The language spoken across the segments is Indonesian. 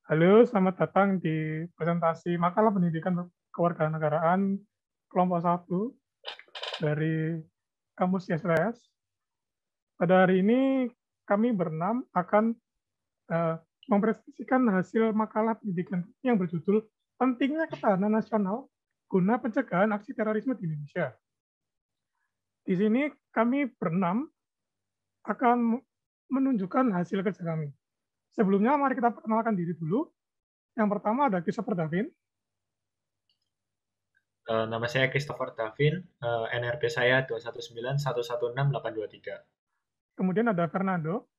Halo, selamat datang di presentasi makalah pendidikan kewarganegaraan kelompok 1 dari kampus YSRS. Pada hari ini kami berenam akan mempresentasikan hasil makalah pendidikan yang berjudul Pentingnya Ketahanan Nasional Guna Pencegahan Aksi Terorisme di Indonesia. Di sini kami berenam akan menunjukkan hasil kerja kami. Sebelumnya mari kita perkenalkan diri dulu. Yang pertama ada Christopher Davin. Nama saya Christopher Davin, NRP saya 219116823. Kemudian ada Fernando.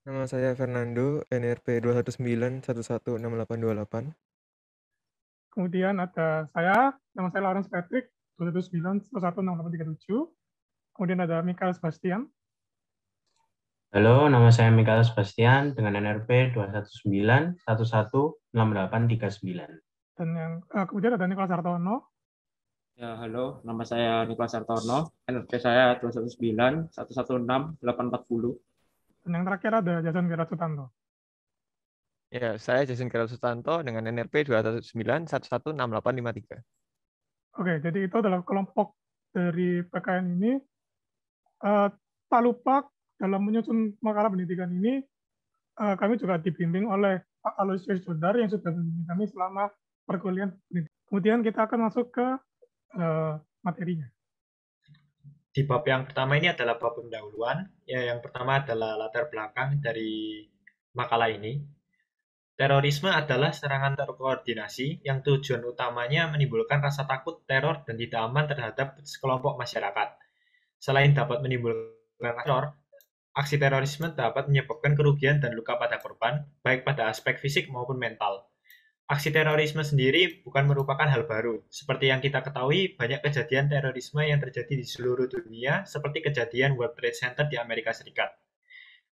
Nama saya Fernando, NRP 219116828. Kemudian ada saya, nama saya Lawrence Patrick, 279116837. Kemudian ada Michael Sebastian. Halo, nama saya Michael Sebastian dengan NRP 219116839. Dan yang kemudian ada Nicholas Hartono. Ya, halo, nama saya Nicholas Hartono, NRP saya 219116840. Dan yang terakhir ada Jason Gerard Sutanto. Ya, saya Jason Gerald Sutanto dengan NRP 219116853. Oke, jadi itu adalah kelompok dari PKN ini. Tak lupa dalam menyusun makalah pendidikan ini, kami juga dibimbing oleh Pak Aloysius Jodar yang sudah membimbing kami selama perkuliahan pendidikan. Kemudian kita akan masuk ke materinya. Di bab yang pertama ini adalah bab pendahuluan. Ya, yang pertama adalah latar belakang dari makalah ini. Terorisme adalah serangan terkoordinasi yang tujuan utamanya menimbulkan rasa takut, teror, dan tidak aman terhadap sekelompok masyarakat. Selain dapat menimbulkan teror, aksi terorisme dapat menyebabkan kerugian dan luka pada korban, baik pada aspek fisik maupun mental. Aksi terorisme sendiri bukan merupakan hal baru. Seperti yang kita ketahui, banyak kejadian terorisme yang terjadi di seluruh dunia, seperti kejadian World Trade Center di Amerika Serikat.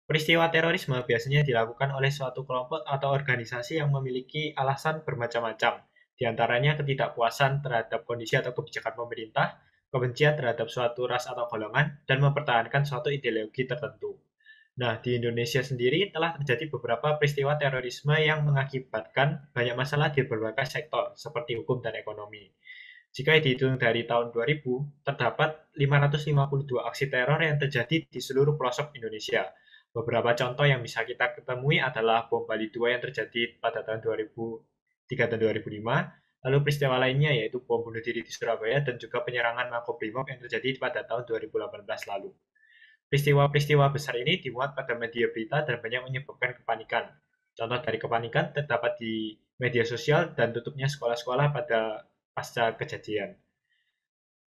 Peristiwa terorisme biasanya dilakukan oleh suatu kelompok atau organisasi yang memiliki alasan bermacam-macam, di antaranya ketidakpuasan terhadap kondisi atau kebijakan pemerintah, kebencian terhadap suatu ras atau golongan, dan mempertahankan suatu ideologi tertentu. Nah, di Indonesia sendiri telah terjadi beberapa peristiwa terorisme yang mengakibatkan banyak masalah di berbagai sektor, seperti hukum dan ekonomi. Jika dihitung dari tahun 2000, terdapat 552 aksi teror yang terjadi di seluruh pelosok Indonesia. Beberapa contoh yang bisa kita ketemui adalah bom Bali 2 yang terjadi pada tahun 2003 dan 2005, lalu peristiwa lainnya yaitu bom bunuh diri di Surabaya dan juga penyerangan Makobrimob yang terjadi pada tahun 2018 lalu. Peristiwa-peristiwa besar ini dimuat pada media berita dan banyak menyebabkan kepanikan. Contoh dari kepanikan terdapat di media sosial dan tutupnya sekolah-sekolah pada pasca kejadian.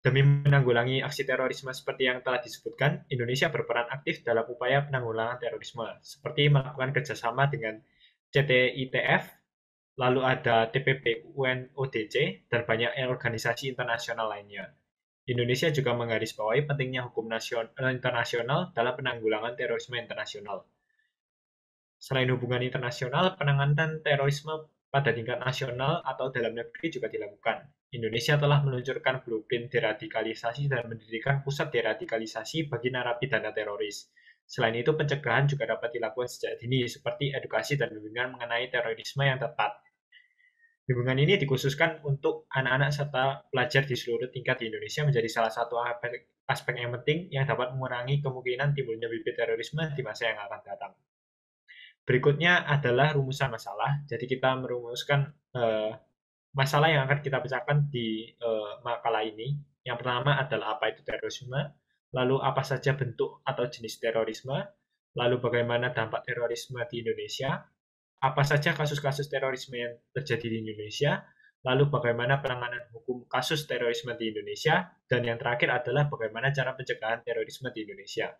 Demi menanggulangi aksi terorisme seperti yang telah disebutkan, Indonesia berperan aktif dalam upaya penanggulangan terorisme, seperti melakukan kerjasama dengan CTITF, lalu ada TPP UNODC, dan banyak organisasi internasional lainnya. Indonesia juga menggarisbawahi pentingnya hukum internasional dalam penanggulangan terorisme internasional. Selain hubungan internasional, penanganan terorisme pada tingkat nasional atau dalam negeri juga dilakukan. Indonesia telah meluncurkan blueprint deradikalisasi dan mendirikan pusat deradikalisasi bagi narapidana teroris. Selain itu, pencegahan juga dapat dilakukan sejak dini, seperti edukasi dan bimbingan mengenai terorisme yang tepat. Bimbingan ini dikhususkan untuk anak-anak serta pelajar di seluruh tingkat di Indonesia menjadi salah satu aspek yang penting yang dapat mengurangi kemungkinan timbulnya bibit terorisme di masa yang akan datang. Berikutnya adalah rumusan masalah. Jadi kita merumuskan masalah yang akan kita pecahkan di makalah ini. Yang pertama adalah apa itu terorisme, lalu apa saja bentuk atau jenis terorisme, lalu bagaimana dampak terorisme di Indonesia, apa saja kasus-kasus terorisme yang terjadi di Indonesia, lalu bagaimana penanganan hukum kasus terorisme di Indonesia, dan yang terakhir adalah bagaimana cara pencegahan terorisme di Indonesia.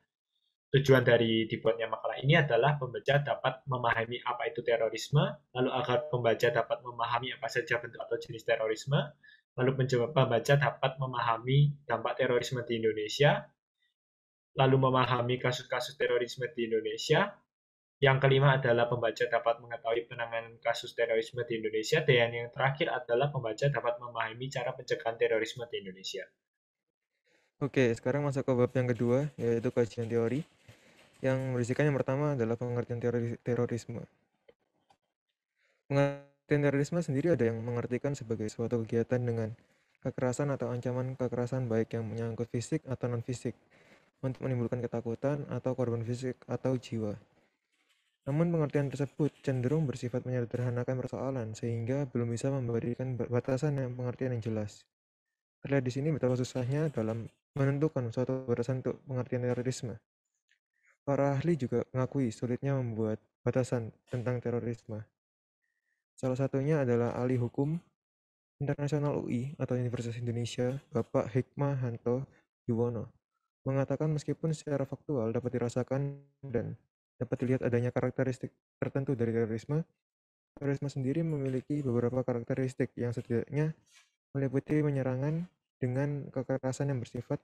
Tujuan dari dibuatnya makalah ini adalah pembaca dapat memahami apa itu terorisme, lalu agar pembaca dapat memahami apa saja bentuk atau jenis terorisme, lalu pembaca dapat memahami dampak terorisme di Indonesia, lalu memahami kasus-kasus terorisme di Indonesia. Yang kelima adalah pembaca dapat mengetahui penanganan kasus terorisme di Indonesia, dan yang terakhir adalah pembaca dapat memahami cara pencegahan terorisme di Indonesia. Oke, sekarang masuk ke bab yang kedua, yaitu kajian teori. Yang berisikan yang pertama adalah pengertian terorisme. Pengertian terorisme sendiri ada yang mengartikan sebagai suatu kegiatan dengan kekerasan atau ancaman kekerasan baik yang menyangkut fisik atau non-fisik untuk menimbulkan ketakutan atau korban fisik atau jiwa. Namun pengertian tersebut cenderung bersifat menyederhanakan persoalan sehingga belum bisa memberikan batasan yang pengertian yang jelas. Terlihat di sini betapa susahnya dalam menentukan suatu batasan untuk pengertian terorisme. Para ahli juga mengakui sulitnya membuat batasan tentang terorisme. Salah satunya adalah ahli hukum internasional UI atau Universitas Indonesia, Bapak Hikmahanto Yuwono, mengatakan meskipun secara faktual dapat dirasakan dan dapat dilihat adanya karakteristik tertentu dari terorisme, terorisme sendiri memiliki beberapa karakteristik yang setidaknya meliputi penyerangan dengan kekerasan yang bersifat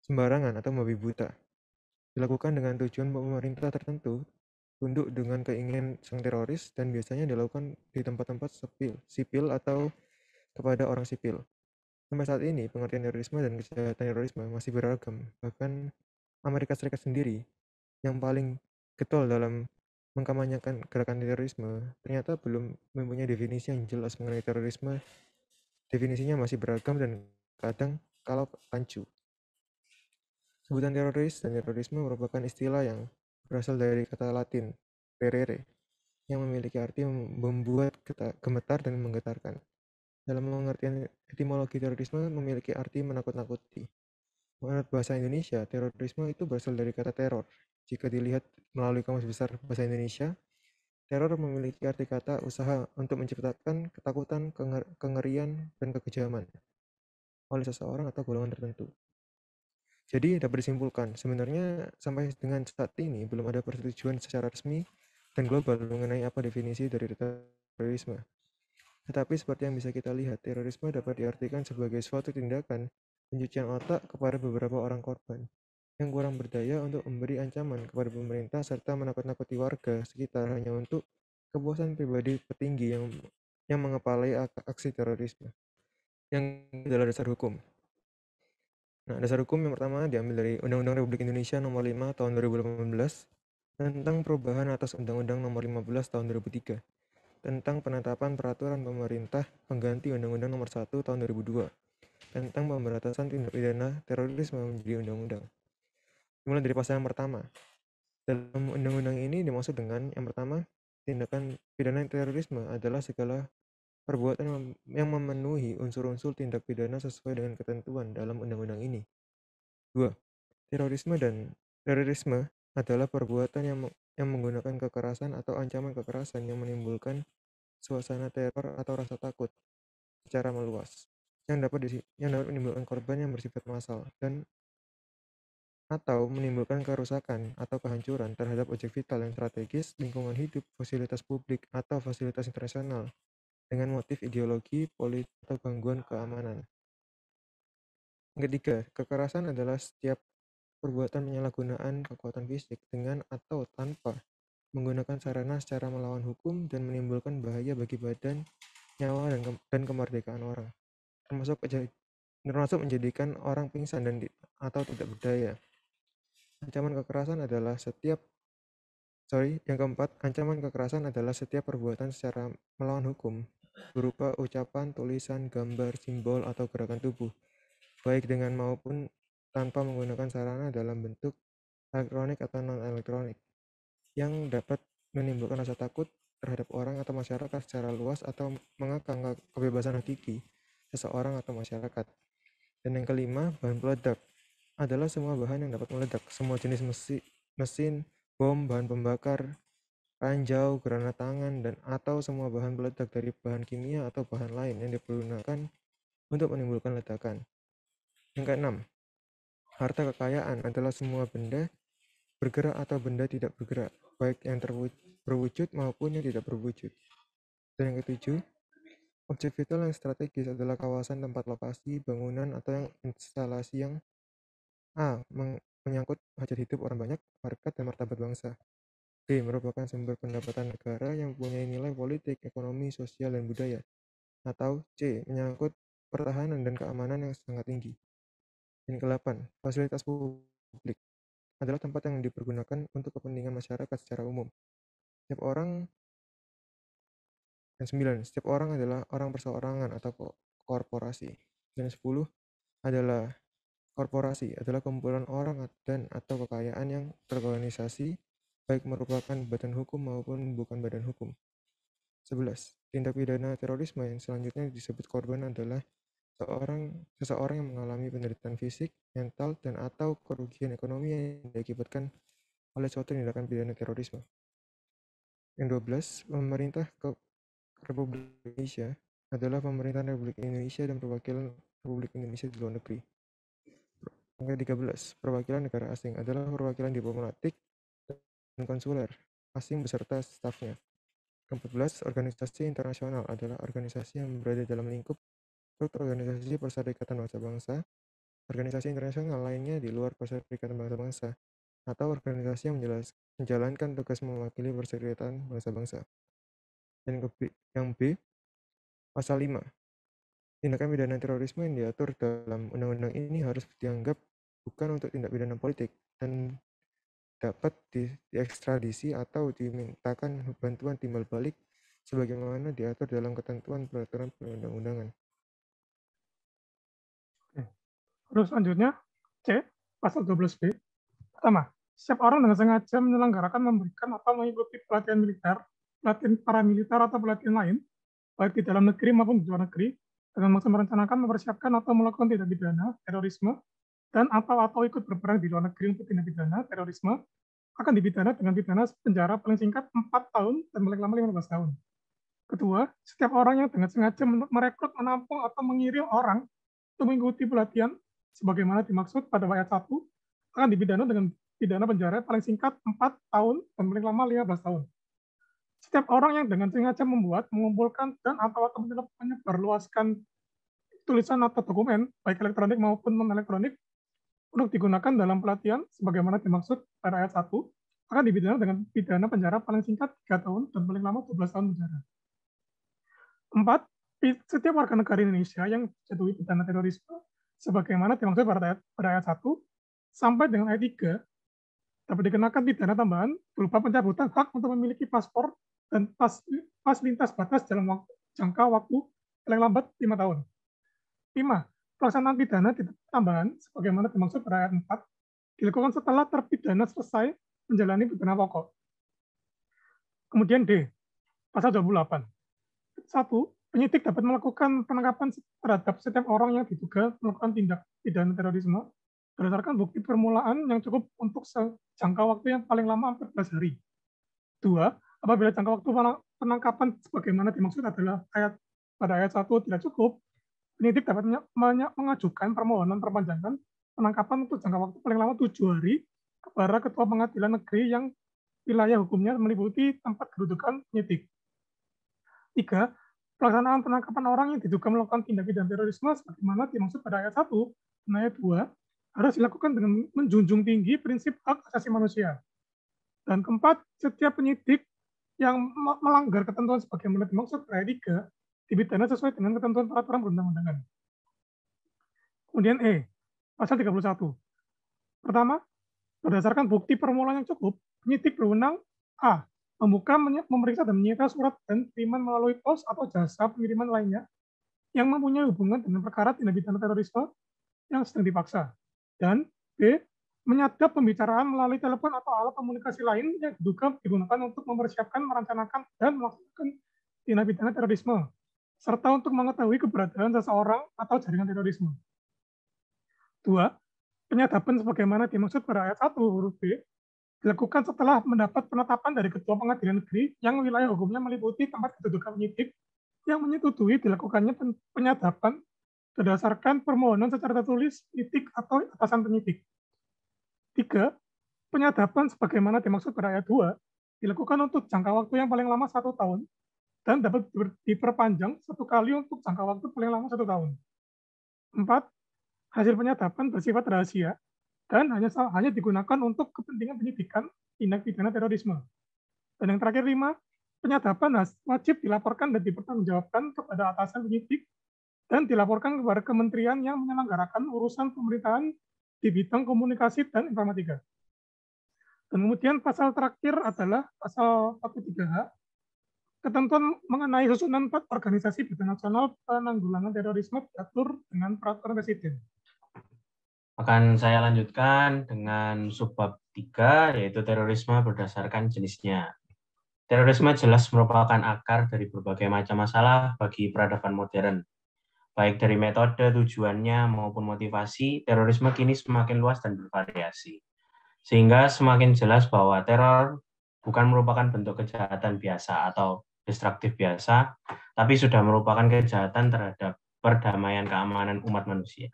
sembarangan atau membabi buta, dilakukan dengan tujuan pemerintah tertentu, tunduk dengan keinginan sang teroris, dan biasanya dilakukan di tempat-tempat sipil atau kepada orang sipil. Sampai saat ini, pengertian terorisme dan kejahatan terorisme masih beragam. Bahkan Amerika Serikat sendiri, yang paling getol dalam mengkampanyekan gerakan terorisme, ternyata belum mempunyai definisi yang jelas mengenai terorisme. Definisinya masih beragam dan kadang kalau rancu. Sebutan teroris dan terorisme merupakan istilah yang berasal dari kata Latin terere, yang memiliki arti membuat gemetar dan menggetarkan. Dalam pengertian etimologi terorisme memiliki arti menakut-nakuti. Menurut bahasa Indonesia, terorisme itu berasal dari kata teror. Jika dilihat melalui Kamus Besar Bahasa Indonesia, teror memiliki arti kata usaha untuk menciptakan ketakutan, kengerian, dan kekejaman oleh seseorang atau golongan tertentu. Jadi dapat disimpulkan, sebenarnya sampai dengan saat ini belum ada persetujuan secara resmi dan global mengenai apa definisi dari terorisme. Tetapi seperti yang bisa kita lihat, terorisme dapat diartikan sebagai suatu tindakan pencucian otak kepada beberapa orang korban yang kurang berdaya untuk memberi ancaman kepada pemerintah serta menakut-nakuti warga sekitar hanya untuk kepuasan pribadi petinggi yang mengepalai aksi terorisme. Yang adalah dasar hukum. Nah, dasar hukum yang pertama diambil dari Undang-Undang Republik Indonesia Nomor 5 Tahun 2018 tentang perubahan atas Undang-Undang Nomor 15 Tahun 2003 tentang penetapan peraturan pemerintah pengganti Undang-Undang Nomor 1 Tahun 2002 tentang pemberantasan tindak pidana terorisme menjadi undang-undang. Dimulai dari pasal yang pertama. Dalam undang-undang ini dimaksud dengan yang pertama, tindakan pidana terorisme adalah segala perbuatan yang memenuhi unsur-unsur tindak pidana sesuai dengan ketentuan dalam undang-undang ini. 2. Terorisme adalah perbuatan yang menggunakan kekerasan atau ancaman kekerasan yang menimbulkan suasana teror atau rasa takut secara meluas yang dapat menimbulkan korban yang bersifat massal dan atau menimbulkan kerusakan atau kehancuran terhadap objek vital yang strategis, lingkungan hidup, fasilitas publik, atau fasilitas internasional dengan motif ideologi, politik, atau gangguan keamanan. Yang ketiga, kekerasan adalah setiap perbuatan penyalahgunaan kekuatan fisik dengan atau tanpa menggunakan sarana secara melawan hukum dan menimbulkan bahaya bagi badan, nyawa, dan kemerdekaan orang, termasuk menjadikan orang pingsan atau tidak berdaya. Yang keempat, ancaman kekerasan adalah setiap perbuatan secara melawan hukum berupa ucapan, tulisan, gambar, simbol, atau gerakan tubuh, baik dengan maupun tanpa menggunakan sarana dalam bentuk elektronik atau non-elektronik, yang dapat menimbulkan rasa takut terhadap orang atau masyarakat secara luas atau mengekang kebebasan hakiki seseorang atau masyarakat. Dan yang kelima, bahan peledak adalah semua bahan yang dapat meledak, semua jenis mesin, bom, bahan pembakar, ranjau, granat tangan, dan atau semua bahan peledak dari bahan kimia atau bahan lain yang dipergunakan untuk menimbulkan ledakan. Yang keenam, harta kekayaan adalah semua benda bergerak atau benda tidak bergerak, baik yang berwujud maupun yang tidak berwujud. Dan yang ketujuh, objek vital yang strategis adalah kawasan tempat lokasi, bangunan, atau yang instalasi yang A. Menyangkut hajat hidup orang banyak, harkat dan martabat bangsa. B. Merupakan sumber pendapatan negara yang mempunyai nilai politik, ekonomi, sosial, dan budaya. Atau C. Menyangkut pertahanan dan keamanan yang sangat tinggi. Dan ke-8, fasilitas publik adalah tempat yang dipergunakan untuk kepentingan masyarakat secara umum. Setiap orang Dan 9, setiap orang adalah orang perseorangan atau korporasi. Dan 10 adalah korporasi adalah kumpulan orang dan atau kekayaan yang terorganisasi, baik merupakan badan hukum maupun bukan badan hukum. 11. Tindak pidana terorisme yang selanjutnya disebut korban adalah seseorang yang mengalami penderitaan fisik, mental, dan atau kerugian ekonomi yang diakibatkan oleh suatu tindakan pidana terorisme. Yang 12, pemerintah Republik Indonesia adalah pemerintahan Republik Indonesia dan perwakilan Republik Indonesia di luar negeri. Yang 13, perwakilan negara asing adalah perwakilan diplomatik dan konsuler asing beserta stafnya. Yang 14, organisasi internasional adalah organisasi yang berada dalam lingkup organisasi Perserikatan Bangsa-Bangsa, organisasi internasional lainnya di luar Perserikatan Bangsa-Bangsa, atau organisasi yang menjalankan tugas mewakili Perserikatan Bangsa-Bangsa. Dan yang B, pasal 5. Tindakan pidana terorisme yang diatur dalam undang-undang ini harus dianggap bukan untuk tindak pidana politik dan dapat diekstradisi atau dimintakan bantuan timbal balik sebagaimana diatur dalam ketentuan peraturan perundang-undangan. Terus selanjutnya, C, pasal 12B. Pertama, setiap orang dengan sengaja menyelenggarakan, memberikan, atau mengikuti pelatihan militer, pelatihan paramiliter, atau pelatihan lain, baik di dalam negeri maupun di luar negeri, dengan maksud merencanakan, mempersiapkan, atau melakukan tindak pidana terorisme, dan atau ikut berperang di luar negeri untuk tindak pidana terorisme, akan dipidana dengan pidana penjara paling singkat 4 tahun dan paling lama 15 tahun. Kedua, setiap orang yang dengan sengaja merekrut, menampung, atau mengirim orang untuk mengikuti pelatihan sebagaimana dimaksud pada ayat 1 akan dipidana dengan pidana penjara paling singkat 4 tahun dan paling lama 15 tahun. Setiap orang yang dengan sengaja membuat, mengumpulkan, dan atau menyebarluaskan tulisan atau dokumen, baik elektronik maupun non-elektronik, untuk digunakan dalam pelatihan sebagaimana dimaksud pada ayat 1 akan dipidana dengan pidana penjara paling singkat 3 tahun dan paling lama 12 tahun penjara. 4. Setiap warga negara Indonesia yang dijatuhi pidana terorisme sebagaimana dimaksud pada ayat 1 sampai dengan ayat 3 dapat dikenakan pidana tambahan berupa pencabutan hak untuk memiliki paspor dan pas lintas batas dalam jangka waktu paling lambat 5 tahun. 5. Pelaksanaan pidana tambahan sebagaimana dimaksud pada ayat 4 dilakukan setelah terpidana selesai menjalani pidana pokok. Kemudian D, pasal 28. 1. Penyidik dapat melakukan penangkapan terhadap setiap orang yang diduga melakukan tindak pidana terorisme berdasarkan bukti permulaan yang cukup untuk jangka waktu yang paling lama 14 hari. 2. Apabila jangka waktu penangkapan sebagaimana dimaksud adalah pada ayat 1 tidak cukup, penyidik dapat mengajukan permohonan perpanjangan penangkapan untuk jangka waktu paling lama 7 hari kepada Ketua Pengadilan Negeri yang wilayah hukumnya meliputi tempat kedudukan penyidik. 3. Pelaksanaan penangkapan orang yang diduga melakukan tindak pidana terorisme sebagaimana dimaksud pada ayat 1 dan ayat 2 harus dilakukan dengan menjunjung tinggi prinsip hak asasi manusia. Dan keempat, setiap penyidik yang melanggar ketentuan sebagaimana dimaksud pada ayat 3 dipidana sesuai dengan ketentuan peraturan perundang-undangan. Kemudian E, pasal 31. Pertama, berdasarkan bukti permulaan yang cukup, penyidik berwenang A. Membuka, memeriksa, dan menyita surat dan kiriman melalui pos atau jasa pengiriman lainnya yang mempunyai hubungan dengan perkara tindak pidana terorisme yang sedang dipaksa. Dan B. Menyadap pembicaraan melalui telepon atau alat komunikasi lain yang diduga digunakan untuk mempersiapkan, merencanakan, dan melaksanakan tindak pidana terorisme, serta untuk mengetahui keberadaan seseorang atau jaringan terorisme. 2. Penyadapan sebagaimana dimaksud pada ayat 1 huruf B dilakukan setelah mendapat penetapan dari Ketua Pengadilan Negeri yang wilayah hukumnya meliputi tempat kedudukan penyidik yang menyetujui dilakukannya penyadapan berdasarkan permohonan secara tertulis penyidik atau atasan penyidik. 3. Penyadapan sebagaimana dimaksud pada ayat 2 dilakukan untuk jangka waktu yang paling lama 1 tahun dan dapat diperpanjang 1 kali untuk jangka waktu paling lama 1 tahun. 4. Hasil penyadapan bersifat rahasia dan hanya digunakan untuk kepentingan penyidikan tindak pidana terorisme. Dan yang terakhir 5, penyadapan wajib dilaporkan dan dipertanggungjawabkan kepada atasan penyidik dan dilaporkan kepada kementerian yang menyelenggarakan urusan pemerintahan di bidang komunikasi dan informatika. Dan kemudian pasal terakhir adalah pasal 43H Ketentuan mengenai susunan organisasi Badan Nasional Penanggulangan Terorisme diatur dengan peraturan Presiden. Akan saya lanjutkan dengan subbab 3, yaitu terorisme berdasarkan jenisnya. Terorisme jelas merupakan akar dari berbagai macam masalah bagi peradaban modern. Baik dari metode, tujuannya, maupun motivasi, terorisme kini semakin luas dan bervariasi. Sehingga semakin jelas bahwa teror bukan merupakan bentuk kejahatan biasa atau destruktif biasa, tapi sudah merupakan kejahatan terhadap perdamaian keamanan umat manusia.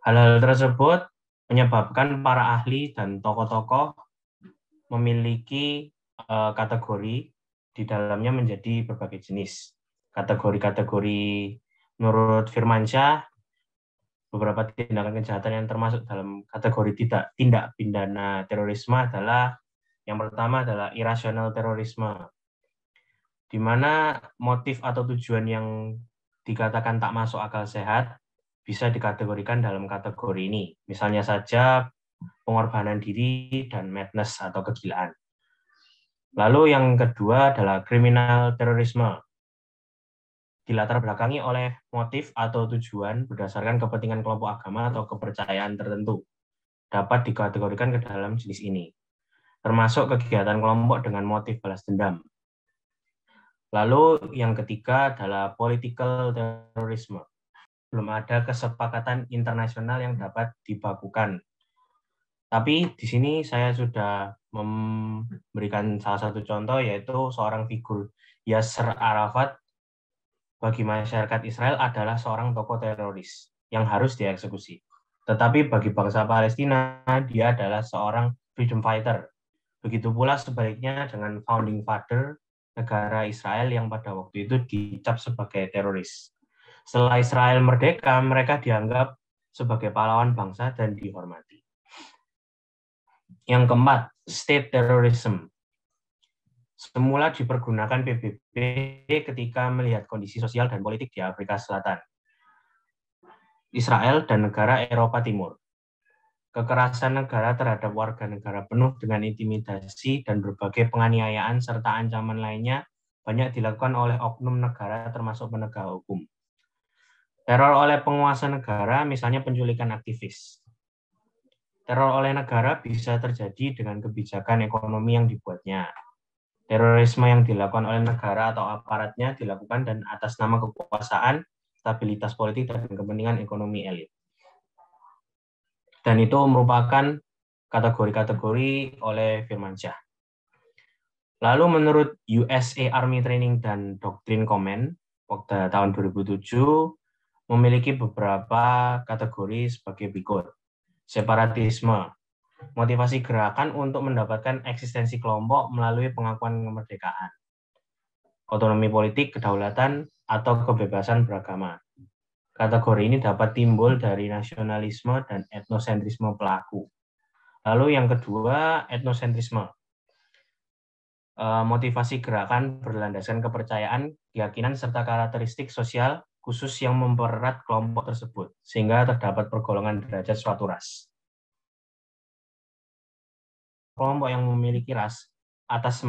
Hal-hal tersebut menyebabkan para ahli dan tokoh-tokoh memiliki kategori di dalamnya menjadi berbagai jenis. Kategori-kategori menurut Firmansyah, beberapa tindakan kejahatan yang termasuk dalam kategori tindak pidana terorisme adalah yang pertama adalah irasional terorisme, di mana motif atau tujuan yang dikatakan tak masuk akal sehat bisa dikategorikan dalam kategori ini. Misalnya saja pengorbanan diri dan madness atau kegilaan. Lalu yang kedua adalah kriminal terorisme, dilatar belakangi oleh motif atau tujuan berdasarkan kepentingan kelompok agama atau kepercayaan tertentu, dapat dikategorikan ke dalam jenis ini, termasuk kegiatan kelompok dengan motif balas dendam. Lalu yang ketiga adalah political terrorism. Belum ada kesepakatan internasional yang dapat dibakukan. Tapi di sini saya sudah memberikan salah satu contoh, yaitu seorang figur Yasser Arafat bagi masyarakat Israel adalah seorang tokoh teroris yang harus dieksekusi. Tetapi bagi bangsa Palestina, dia adalah seorang freedom fighter. Begitu pula sebaliknya dengan founding father negara Israel yang pada waktu itu dicap sebagai teroris. Setelah Israel merdeka, mereka dianggap sebagai pahlawan bangsa dan dihormati. Yang keempat, state terrorism. Semula dipergunakan PBB ketika melihat kondisi sosial dan politik di Afrika Selatan, Israel, dan negara Eropa Timur. Kekerasan negara terhadap warga negara penuh dengan intimidasi dan berbagai penganiayaan serta ancaman lainnya banyak dilakukan oleh oknum negara termasuk penegak hukum. Teror oleh penguasa negara, misalnya penculikan aktivis. Teror oleh negara bisa terjadi dengan kebijakan ekonomi yang dibuatnya. Terorisme yang dilakukan oleh negara atau aparatnya dilakukan dan atas nama kekuasaan, stabilitas politik, dan kepentingan ekonomi elit. Dan itu merupakan kategori-kategori oleh Firmansyah. Lalu menurut USA Army Training dan Doctrine Command pada tahun 2007 memiliki beberapa kategori sebagai berikut. Separatisme, motivasi gerakan untuk mendapatkan eksistensi kelompok melalui pengakuan kemerdekaan, otonomi politik, kedaulatan, atau kebebasan beragama. Kategori ini dapat timbul dari nasionalisme dan etnosentrisme pelaku. Lalu yang kedua, etnosentrisme. Motivasi gerakan berlandaskan kepercayaan, keyakinan, serta karakteristik sosial khusus yang mempererat kelompok tersebut, sehingga terdapat pergolongan derajat suatu ras. Kelompok yang memiliki ras atas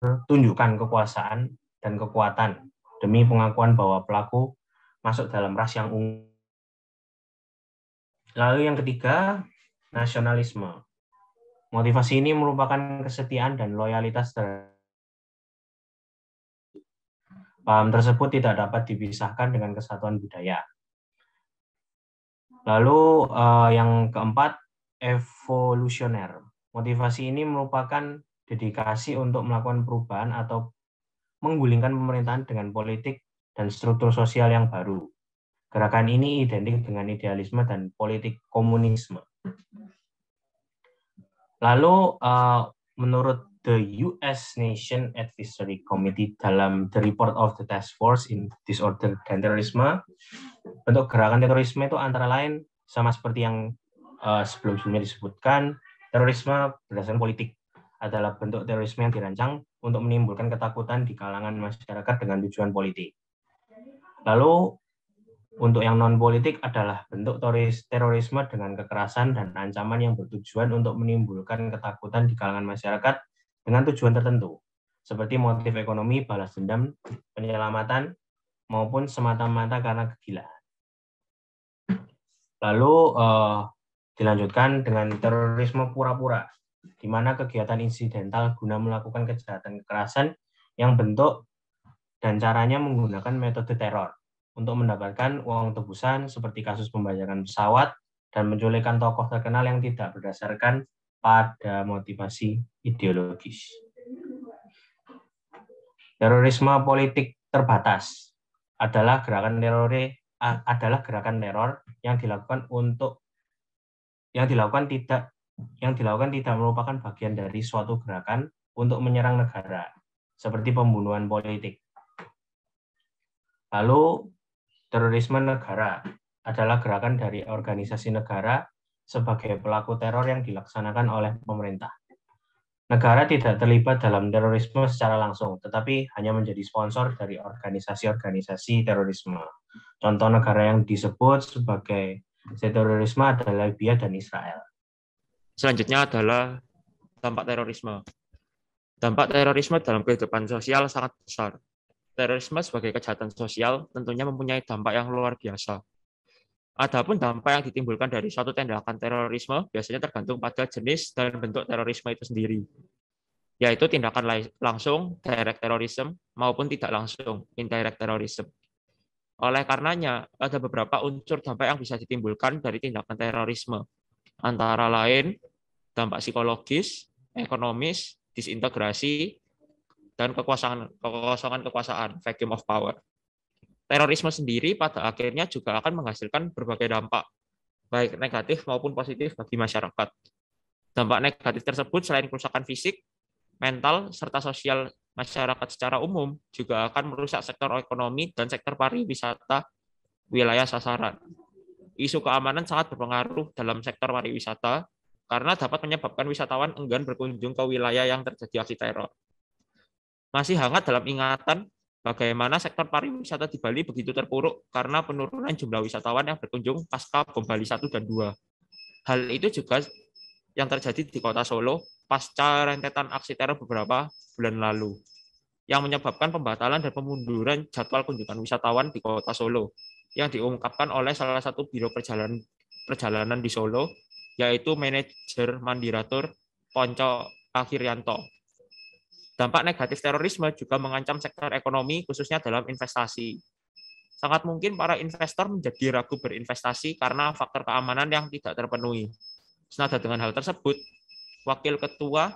tunjukkan kekuasaan dan kekuatan demi pengakuan bahwa pelaku masuk dalam ras yang unggul. Lalu yang ketiga, nasionalisme. Motivasi ini merupakan kesetiaan dan loyalitas terhadap paham tersebut tidak dapat dipisahkan dengan kesatuan budaya. Lalu yang keempat, evolusioner. Motivasi ini merupakan dedikasi untuk melakukan perubahan atau menggulingkan pemerintahan dengan politik dan struktur sosial yang baru. Gerakan ini identik dengan idealisme dan politik komunisme. Lalu menurut the US Nation Advisory Committee dalam The Report of the Task Force in Disorder dan Terorisme, bentuk gerakan terorisme itu antara lain sama seperti yang sebelum-sebelumnya disebutkan, terorisme berdasarkan politik adalah bentuk terorisme yang dirancang untuk menimbulkan ketakutan di kalangan masyarakat dengan tujuan politik. Lalu Untuk yang non-politik adalah bentuk terorisme dengan kekerasan dan ancaman yang bertujuan untuk menimbulkan ketakutan di kalangan masyarakat dengan tujuan tertentu, seperti motif ekonomi, balas dendam, penyelamatan, maupun semata-mata karena kegilaan. Lalu dilanjutkan dengan terorisme pura-pura, di mana kegiatan insidental guna melakukan kejahatan kekerasan yang bentuk dan caranya menggunakan metode teror untuk mendapatkan uang tebusan seperti kasus pembajakan pesawat dan menculikan tokoh terkenal yang tidak berdasarkan pada motivasi ideologis. Terorisme politik terbatas adalah gerakan teror yang dilakukan tidak merupakan bagian dari suatu gerakan untuk menyerang negara, seperti pembunuhan politik. Lalu, terorisme negara adalah gerakan dari organisasi negara sebagai pelaku teror yang dilaksanakan oleh pemerintah. Negara tidak terlibat dalam terorisme secara langsung, tetapi hanya menjadi sponsor dari organisasi-organisasi terorisme. Contoh negara yang disebut sebagai terorisme adalah Libya dan Israel. Selanjutnya adalah dampak terorisme. Dampak terorisme dalam kehidupan sosial sangat besar. Terorisme sebagai kejahatan sosial tentunya mempunyai dampak yang luar biasa. Adapun dampak yang ditimbulkan dari suatu tindakan terorisme biasanya tergantung pada jenis dan bentuk terorisme itu sendiri, yaitu tindakan langsung, direct terrorism, maupun tidak langsung, indirect terrorism. Oleh karenanya, ada beberapa unsur dampak yang bisa ditimbulkan dari tindakan terorisme, antara lain dampak psikologis, ekonomis, disintegrasi, dan kekosongan kekuasaan, vacuum of power. Terorisme sendiri pada akhirnya juga akan menghasilkan berbagai dampak, baik negatif maupun positif bagi masyarakat. Dampak negatif tersebut selain kerusakan fisik, mental, serta sosial masyarakat secara umum, juga akan merusak sektor ekonomi dan sektor pariwisata wilayah sasaran. Isu keamanan sangat berpengaruh dalam sektor pariwisata, karena dapat menyebabkan wisatawan enggan berkunjung ke wilayah yang terjadi aksi teror. Masih hangat dalam ingatan bagaimana sektor pariwisata di Bali begitu terpuruk karena penurunan jumlah wisatawan yang berkunjung pasca bom Bali 1 dan 2. Hal itu juga yang terjadi di kota Solo pasca rentetan aksi teror beberapa bulan lalu, yang menyebabkan pembatalan dan pemunduran jadwal kunjungan wisatawan di kota Solo, yang diungkapkan oleh salah satu biro perjalanan di Solo, yaitu manajer Mandiratur Ponco Akhiryanto. Dampak negatif terorisme juga mengancam sektor ekonomi, khususnya dalam investasi. Sangat mungkin para investor menjadi ragu berinvestasi karena faktor keamanan yang tidak terpenuhi. Senada dengan hal tersebut, Wakil Ketua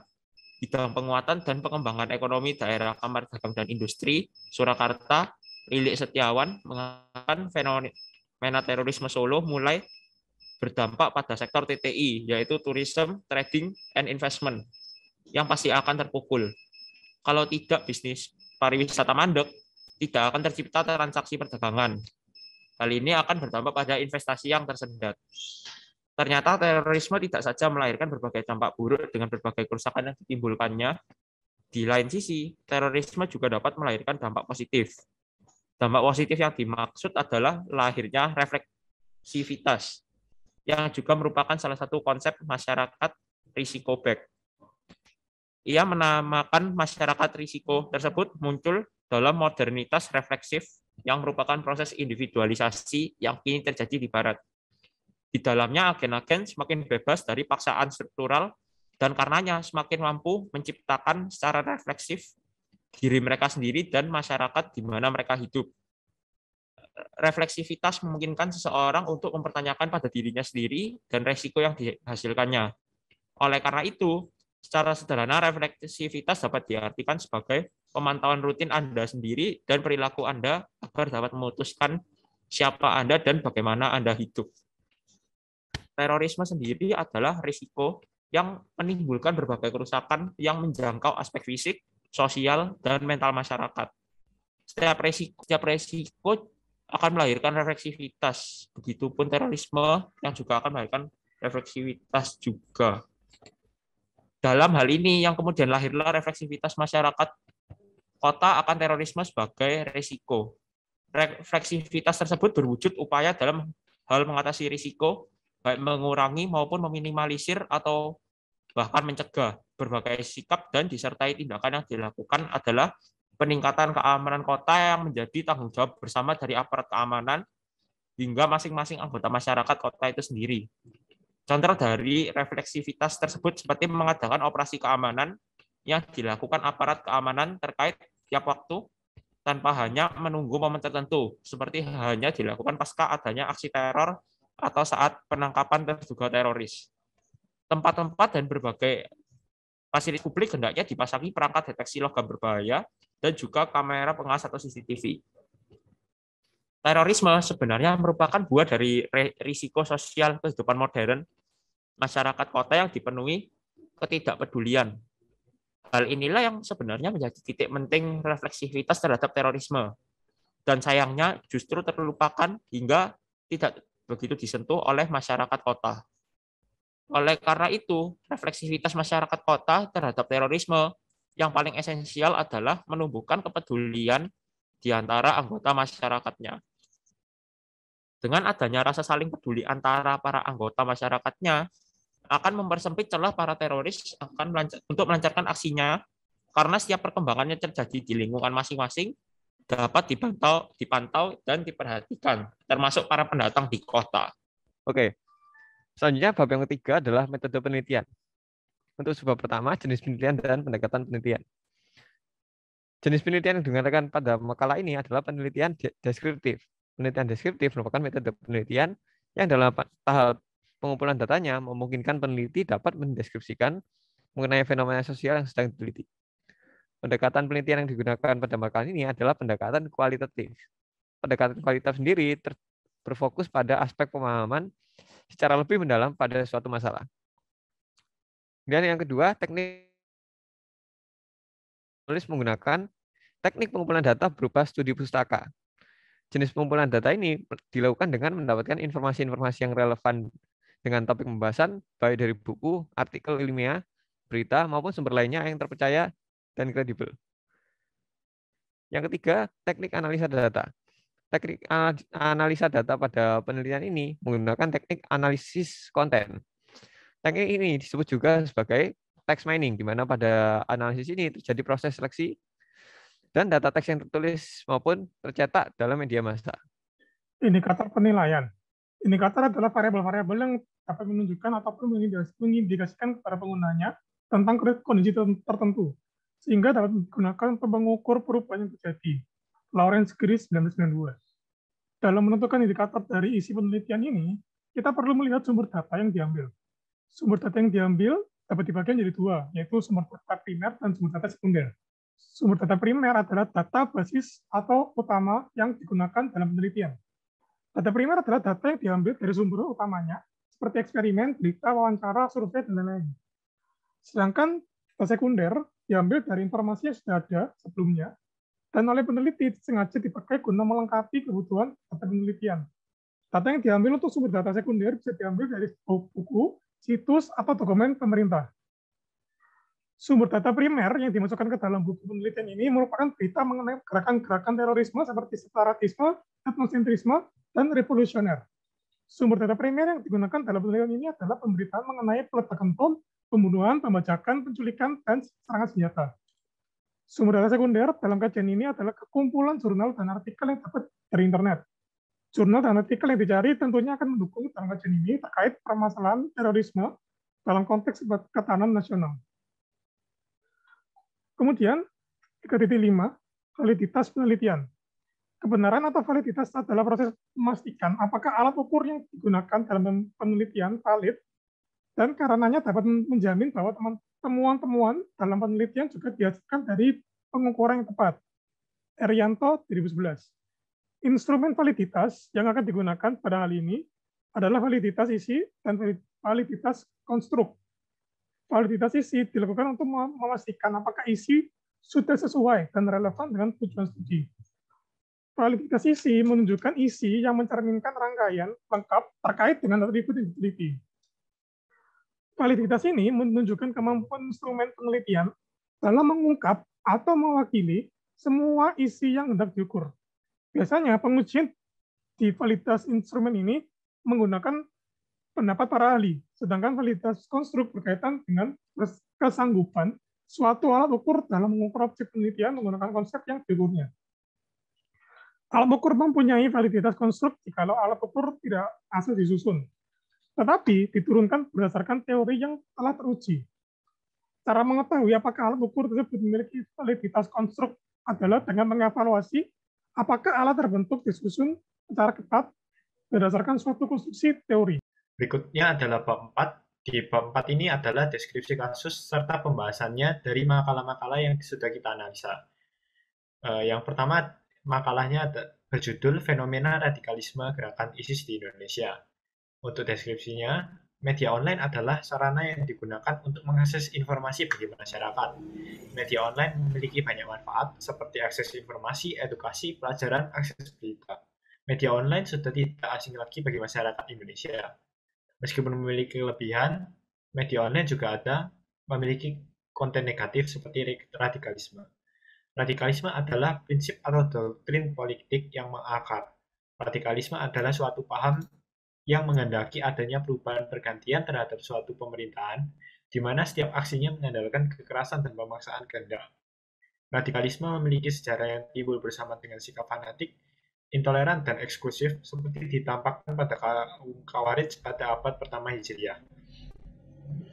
Bidang Penguatan dan Pengembangan Ekonomi Daerah Kamar Dagang dan Industri, Surakarta, Lilik Setiawan, mengatakan fenomena terorisme Solo mulai berdampak pada sektor TTI, yaitu Tourism, Trading, and Investment, yang pasti akan terpukul. Kalau tidak, bisnis pariwisata mandek, tidak akan tercipta transaksi perdagangan. Hal ini akan berdampak pada investasi yang tersendat. Ternyata terorisme tidak saja melahirkan berbagai dampak buruk dengan berbagai kerusakan yang ditimbulkannya. Di lain sisi, terorisme juga dapat melahirkan dampak positif. Dampak positif yang dimaksud adalah lahirnya refleksivitas, yang juga merupakan salah satu konsep masyarakat risiko back. Ia menamakan masyarakat risiko tersebut muncul dalam modernitas refleksif yang merupakan proses individualisasi yang kini terjadi di Barat. Di dalamnya agen-agen semakin bebas dari paksaan struktural dan karenanya semakin mampu menciptakan secara refleksif diri mereka sendiri dan masyarakat di mana mereka hidup. Refleksivitas memungkinkan seseorang untuk mempertanyakan pada dirinya sendiri dan resiko yang dihasilkannya. Oleh karena itu, secara sederhana, refleksivitas dapat diartikan sebagai pemantauan rutin Anda sendiri dan perilaku Anda agar dapat memutuskan siapa Anda dan bagaimana Anda hidup. Terorisme sendiri adalah risiko yang menimbulkan berbagai kerusakan yang menjangkau aspek fisik, sosial, dan mental masyarakat. Setiap risiko akan melahirkan refleksivitas. Begitupun terorisme yang juga akan melahirkan refleksivitas juga. Dalam hal ini yang kemudian lahirlah refleksivitas masyarakat kota akan terorisme sebagai risiko. Refleksivitas tersebut berwujud upaya dalam hal mengatasi risiko, baik mengurangi maupun meminimalisir atau bahkan mencegah berbagai sikap, dan disertai tindakan yang dilakukan adalah peningkatan keamanan kota yang menjadi tanggung jawab bersama dari aparat keamanan hingga masing-masing anggota masyarakat kota itu sendiri. Contoh dari refleksivitas tersebut seperti mengadakan operasi keamanan yang dilakukan aparat keamanan terkait tiap waktu tanpa hanya menunggu momen tertentu, seperti hanya dilakukan pasca adanya aksi teror atau saat penangkapan terduga teroris. Tempat-tempat dan berbagai fasilitas publik hendaknya dipasangi perangkat deteksi logam berbahaya dan juga kamera pengawas atau CCTV. Terorisme sebenarnya merupakan buah dari risiko sosial kehidupan modern masyarakat kota yang dipenuhi ketidakpedulian. Hal inilah yang sebenarnya menjadi titik penting refleksivitas terhadap terorisme. Dan sayangnya justru terlupakan hingga tidak begitu disentuh oleh masyarakat kota. Oleh karena itu, refleksivitas masyarakat kota terhadap terorisme yang paling esensial adalah menumbuhkan kepedulian di antara anggota masyarakatnya. Dengan adanya rasa saling peduli antara para anggota masyarakatnya, akan mempersempit celah para teroris untuk melancarkan aksinya, karena setiap perkembangannya terjadi di lingkungan masing-masing dapat dipantau dan diperhatikan, termasuk para pendatang di kota. Oke, selanjutnya bab yang ketiga adalah metode penelitian. Untuk sebab pertama, jenis penelitian dan pendekatan penelitian. Jenis penelitian yang digunakan pada makalah ini adalah penelitian deskriptif. Penelitian deskriptif merupakan metode penelitian yang dalam tahap pengumpulan datanya memungkinkan peneliti dapat mendeskripsikan mengenai fenomena sosial yang sedang diteliti. Pendekatan penelitian yang digunakan pada makalah ini adalah pendekatan kualitatif. Pendekatan kualitatif sendiri berfokus pada aspek pemahaman secara lebih mendalam pada suatu masalah. Dan yang kedua, teknik penulis menggunakan teknik pengumpulan data berupa studi pustaka. Jenis pengumpulan data ini dilakukan dengan mendapatkan informasi-informasi yang relevan dengan topik pembahasan, baik dari buku, artikel ilmiah, berita, maupun sumber lainnya yang terpercaya dan kredibel. Yang ketiga, teknik analisa data. Teknik analisa data pada penelitian ini menggunakan teknik analisis konten. Teknik ini disebut juga sebagai text mining, di mana pada analisis ini terjadi proses seleksi dan data teks yang tertulis maupun tercetak dalam media massa. Indikator penilaian. Indikator adalah variabel-variabel yang dapat menunjukkan ataupun mengindikasikan kepada penggunanya tentang kondisi tertentu, sehingga dapat digunakan untuk mengukur perubahan yang terjadi. Lawrence Gris 1992. Dalam menentukan indikator dari isi penelitian ini, kita perlu melihat sumber data yang diambil. Sumber data yang diambil dapat dibagi menjadi dua, yaitu sumber data primer dan sumber data sekunder. Sumber data primer adalah data basis atau utama yang digunakan dalam penelitian. Data primer adalah data yang diambil dari sumber utamanya, seperti eksperimen, berita, wawancara, survei, dan lain-lain. Sedangkan data sekunder diambil dari informasi yang sudah ada sebelumnya, dan oleh peneliti sengaja dipakai guna melengkapi kebutuhan data penelitian. Data yang diambil untuk sumber data sekunder bisa diambil dari buku, situs, atau dokumen pemerintah. Sumber data primer yang dimasukkan ke dalam buku penelitian ini merupakan berita mengenai gerakan-gerakan terorisme seperti separatisme, etnosentrisme, dan revolusioner. Sumber data primer yang digunakan dalam penelitian ini adalah pemberitaan mengenai peledakan bom, pembunuhan, pembajakan, penculikan, dan serangan senjata. Sumber data sekunder dalam kajian ini adalah kekumpulan jurnal dan artikel yang dapat dari internet. Jurnal dan artikel yang dicari tentunya akan mendukung dalam kajian ini terkait permasalahan terorisme dalam konteks ketahanan nasional. Kemudian, 3.5, validitas penelitian. Kebenaran atau validitas adalah proses memastikan apakah alat ukur yang digunakan dalam penelitian valid, dan karenanya dapat menjamin bahwa temuan-temuan dalam penelitian juga dihasilkan dari pengukuran yang tepat. Erianto, 2011. Instrumen validitas yang akan digunakan pada hal ini adalah validitas isi dan validitas konstruk. Validitas isi dilakukan untuk memastikan apakah isi sudah sesuai dan relevan dengan tujuan studi. Validitas isi menunjukkan isi yang mencerminkan rangkaian lengkap terkait dengan atribut yang diteliti. Validitas ini menunjukkan kemampuan instrumen penelitian dalam mengungkap atau mewakili semua isi yang hendak diukur. Biasanya pengujian di validitas instrumen ini menggunakan pendapat para ahli, sedangkan validitas konstruk berkaitan dengan kesanggupan suatu alat ukur dalam mengukur objek penelitian menggunakan konsep yang berikutnya. Alat ukur mempunyai validitas konstruk jikalau alat ukur tidak asal disusun, tetapi diturunkan berdasarkan teori yang telah teruji. Cara mengetahui apakah alat ukur tersebut memiliki validitas konstruk adalah dengan mengevaluasi apakah alat terbentuk disusun secara ketat berdasarkan suatu konstruksi teori. Berikutnya adalah bab 4. Di bab 4 ini adalah deskripsi kasus serta pembahasannya dari makalah-makalah yang sudah kita analisa. Yang pertama, makalahnya berjudul Fenomena Radikalisme Gerakan ISIS di Indonesia. Untuk deskripsinya, media online adalah sarana yang digunakan untuk mengakses informasi bagi masyarakat. Media online memiliki banyak manfaat, seperti akses informasi, edukasi, pelajaran, akses berita. Media online sudah tidak asing lagi bagi masyarakat Indonesia. Meskipun memiliki kelebihan, media online juga memiliki konten negatif seperti radikalisme. Radikalisme adalah prinsip atau doktrin politik yang mengakar. Radikalisme adalah suatu paham yang menghendaki adanya perubahan pergantian terhadap suatu pemerintahan, di mana setiap aksinya mengandalkan kekerasan dan pemaksaan kehendak. Radikalisme memiliki sejarah yang timbul bersama dengan sikap fanatik, intoleran, dan eksklusif seperti ditampakkan pada kaum Khawarij pada abad pertama Hijriah.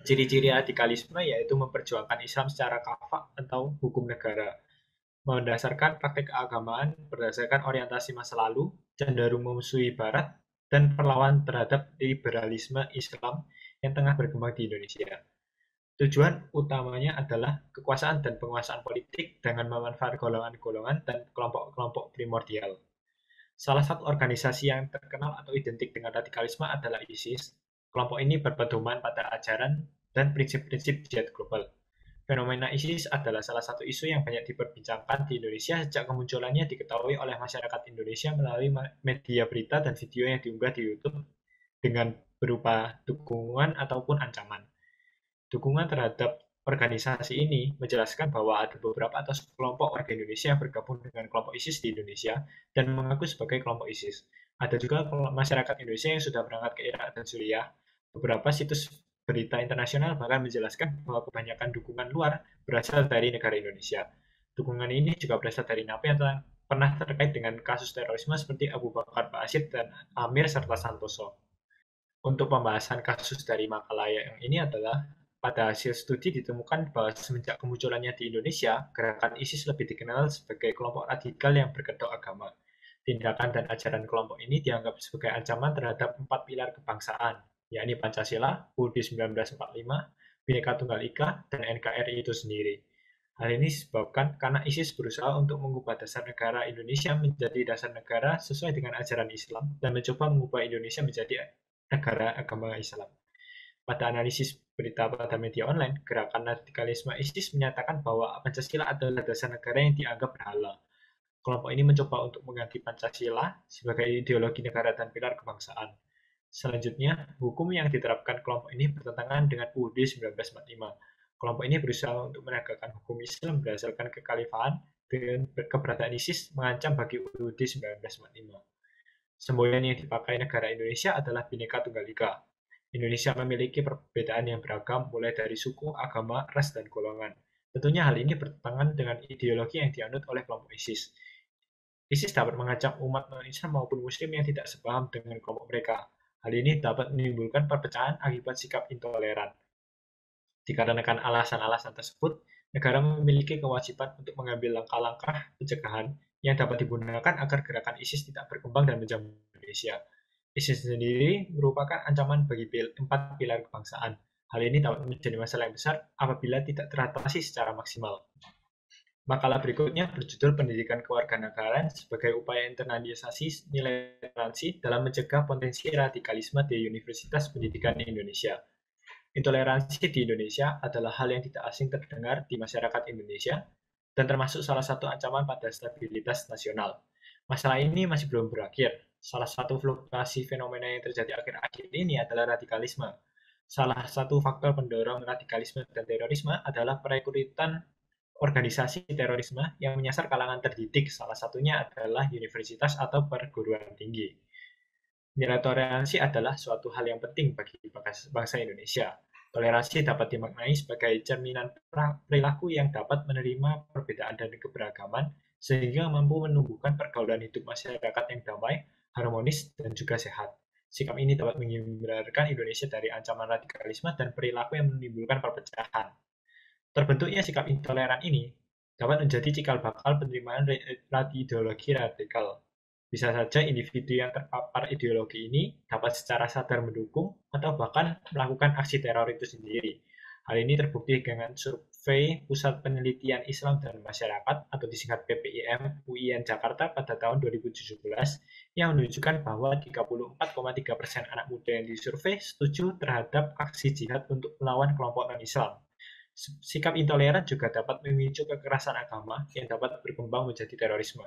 Ciri-ciri radikalisme yaitu memperjuangkan Islam secara kafah atau hukum negara, mendasarkan praktek keagamaan berdasarkan orientasi masa lalu, cenderung memusuhi Barat, dan perlawanan terhadap liberalisme Islam yang tengah berkembang di Indonesia. Tujuan utamanya adalah kekuasaan dan penguasaan politik dengan memanfaatkan golongan-golongan dan kelompok-kelompok primordial. Salah satu organisasi yang terkenal atau identik dengan radikalisme adalah ISIS. Kelompok ini berpedoman pada ajaran dan prinsip-prinsip jihad global. Fenomena ISIS adalah salah satu isu yang banyak diperbincangkan di Indonesia sejak kemunculannya diketahui oleh masyarakat Indonesia melalui media berita dan video yang diunggah di YouTube dengan berupa dukungan ataupun ancaman. Dukungan terhadap organisasi ini menjelaskan bahwa ada beberapa atau sekelompok warga Indonesia yang bergabung dengan kelompok ISIS di Indonesia dan mengaku sebagai kelompok ISIS. Ada juga masyarakat Indonesia yang sudah berangkat ke Irak dan Suriah. Beberapa situs berita internasional bahkan menjelaskan bahwa kebanyakan dukungan luar berasal dari negara Indonesia. Dukungan ini juga berasal dari napi yang pernah terkait dengan kasus terorisme seperti Abu Bakar Ba'asyir dan Amir serta Santoso. Untuk pembahasan kasus dari makalah yang ini adalah pada hasil studi ditemukan bahwa semenjak kemunculannya di Indonesia, gerakan ISIS lebih dikenal sebagai kelompok radikal yang berkedok agama. Tindakan dan ajaran kelompok ini dianggap sebagai ancaman terhadap 4 pilar kebangsaan, yakni Pancasila, UUD 1945, Bhinneka Tunggal Ika, dan NKRI itu sendiri. Hal ini disebabkan karena ISIS berusaha untuk mengubah dasar negara Indonesia menjadi dasar negara sesuai dengan ajaran Islam dan mencoba mengubah Indonesia menjadi negara agama Islam. Pada analisis berita pada media online, gerakan radikalisme ISIS menyatakan bahwa Pancasila adalah dasar negara yang dianggap berhala. Kelompok ini mencoba untuk mengganti Pancasila sebagai ideologi negara dan pilar kebangsaan. Selanjutnya, hukum yang diterapkan kelompok ini bertentangan dengan UUD 1945. Kelompok ini berusaha untuk menegakkan hukum Islam berdasarkan kekhalifahan dengan keberadaan ISIS mengancam bagi UUD 1945. Semboyan yang dipakai negara Indonesia adalah Bhinneka Tunggal Ika. Indonesia memiliki perbedaan yang beragam mulai dari suku, agama, ras, dan golongan. Tentunya hal ini bertentangan dengan ideologi yang dianut oleh kelompok ISIS. ISIS dapat mengancam umat non-Islam maupun Muslim yang tidak sepaham dengan kelompok mereka. Hal ini dapat menimbulkan perpecahan akibat sikap intoleran. Dikarenakan alasan-alasan tersebut, negara memiliki kewajiban untuk mengambil langkah-langkah pencegahan yang dapat digunakan agar gerakan ISIS tidak berkembang dan menjamah Indonesia. ISIS sendiri merupakan ancaman bagi 4 pilar kebangsaan. Hal ini dapat menjadi masalah yang besar apabila tidak teratasi secara maksimal. Makalah berikutnya berjudul Pendidikan Kewarganegaraan sebagai upaya internalisasi nilai toleransi dalam mencegah potensi radikalisme di Universitas Pendidikan Indonesia. Intoleransi di Indonesia adalah hal yang tidak asing terdengar di masyarakat Indonesia dan termasuk salah satu ancaman pada stabilitas nasional. Masalah ini masih belum berakhir. Salah satu fluktuasi fenomena yang terjadi akhir-akhir ini adalah radikalisme. Salah satu faktor pendorong radikalisme dan terorisme adalah perekrutan organisasi terorisme yang menyasar kalangan terdidik, salah satunya adalah universitas atau perguruan tinggi. Nilai toleransi adalah suatu hal yang penting bagi bangsa Indonesia. Toleransi dapat dimaknai sebagai cerminan perilaku yang dapat menerima perbedaan dan keberagaman, sehingga mampu menumbuhkan pergaulan hidup masyarakat yang damai, harmonis, dan juga sehat. Sikap ini dapat menghindarkan Indonesia dari ancaman radikalisme dan perilaku yang menimbulkan perpecahan. Terbentuknya sikap intoleran ini dapat menjadi cikal bakal penerimaan ideologi radikal. Bisa saja individu yang terpapar ideologi ini dapat secara sadar mendukung atau bahkan melakukan aksi teror itu sendiri. Hal ini terbukti dengan survei Pusat Penelitian Islam dan Masyarakat atau disingkat PPIM UIN Jakarta pada tahun 2017 yang menunjukkan bahwa 34,3% anak muda yang disurvei setuju terhadap aksi jihad untuk melawan kelompok non-Islam. Sikap intoleran juga dapat memicu kekerasan agama yang dapat berkembang menjadi terorisme.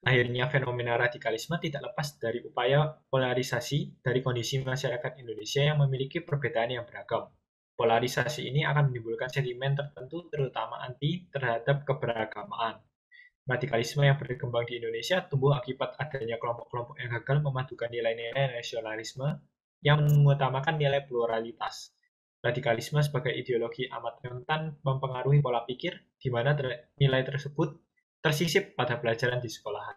Akhirnya fenomena radikalisme tidak lepas dari upaya polarisasi dari kondisi masyarakat Indonesia yang memiliki perbedaan yang beragam. Polarisasi ini akan menimbulkan sentimen tertentu terutama anti terhadap keberagamaan. Radikalisme yang berkembang di Indonesia tumbuh akibat adanya kelompok-kelompok yang gagal memadukan nilai-nilai nasionalisme yang mengutamakan nilai pluralitas. Radikalisme sebagai ideologi amat rentan mempengaruhi pola pikir, di mana nilai tersebut tersisip pada pelajaran di sekolahan.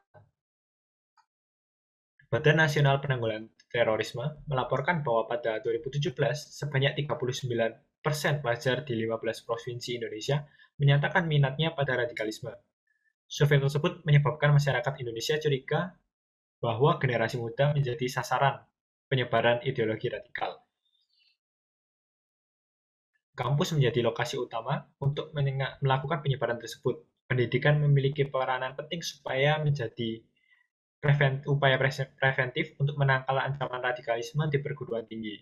Badan Nasional Penanggulangan Terorisme melaporkan bahwa pada 2017, sebanyak 39% pelajar di 15 provinsi Indonesia menyatakan minatnya pada radikalisme. Survei tersebut menyebabkan masyarakat Indonesia curiga bahwa generasi muda menjadi sasaran penyebaran ideologi radikal. Kampus menjadi lokasi utama untuk melakukan penyebaran tersebut. Pendidikan memiliki peranan penting supaya menjadi upaya preventif untuk menangkal ancaman radikalisme di perguruan tinggi.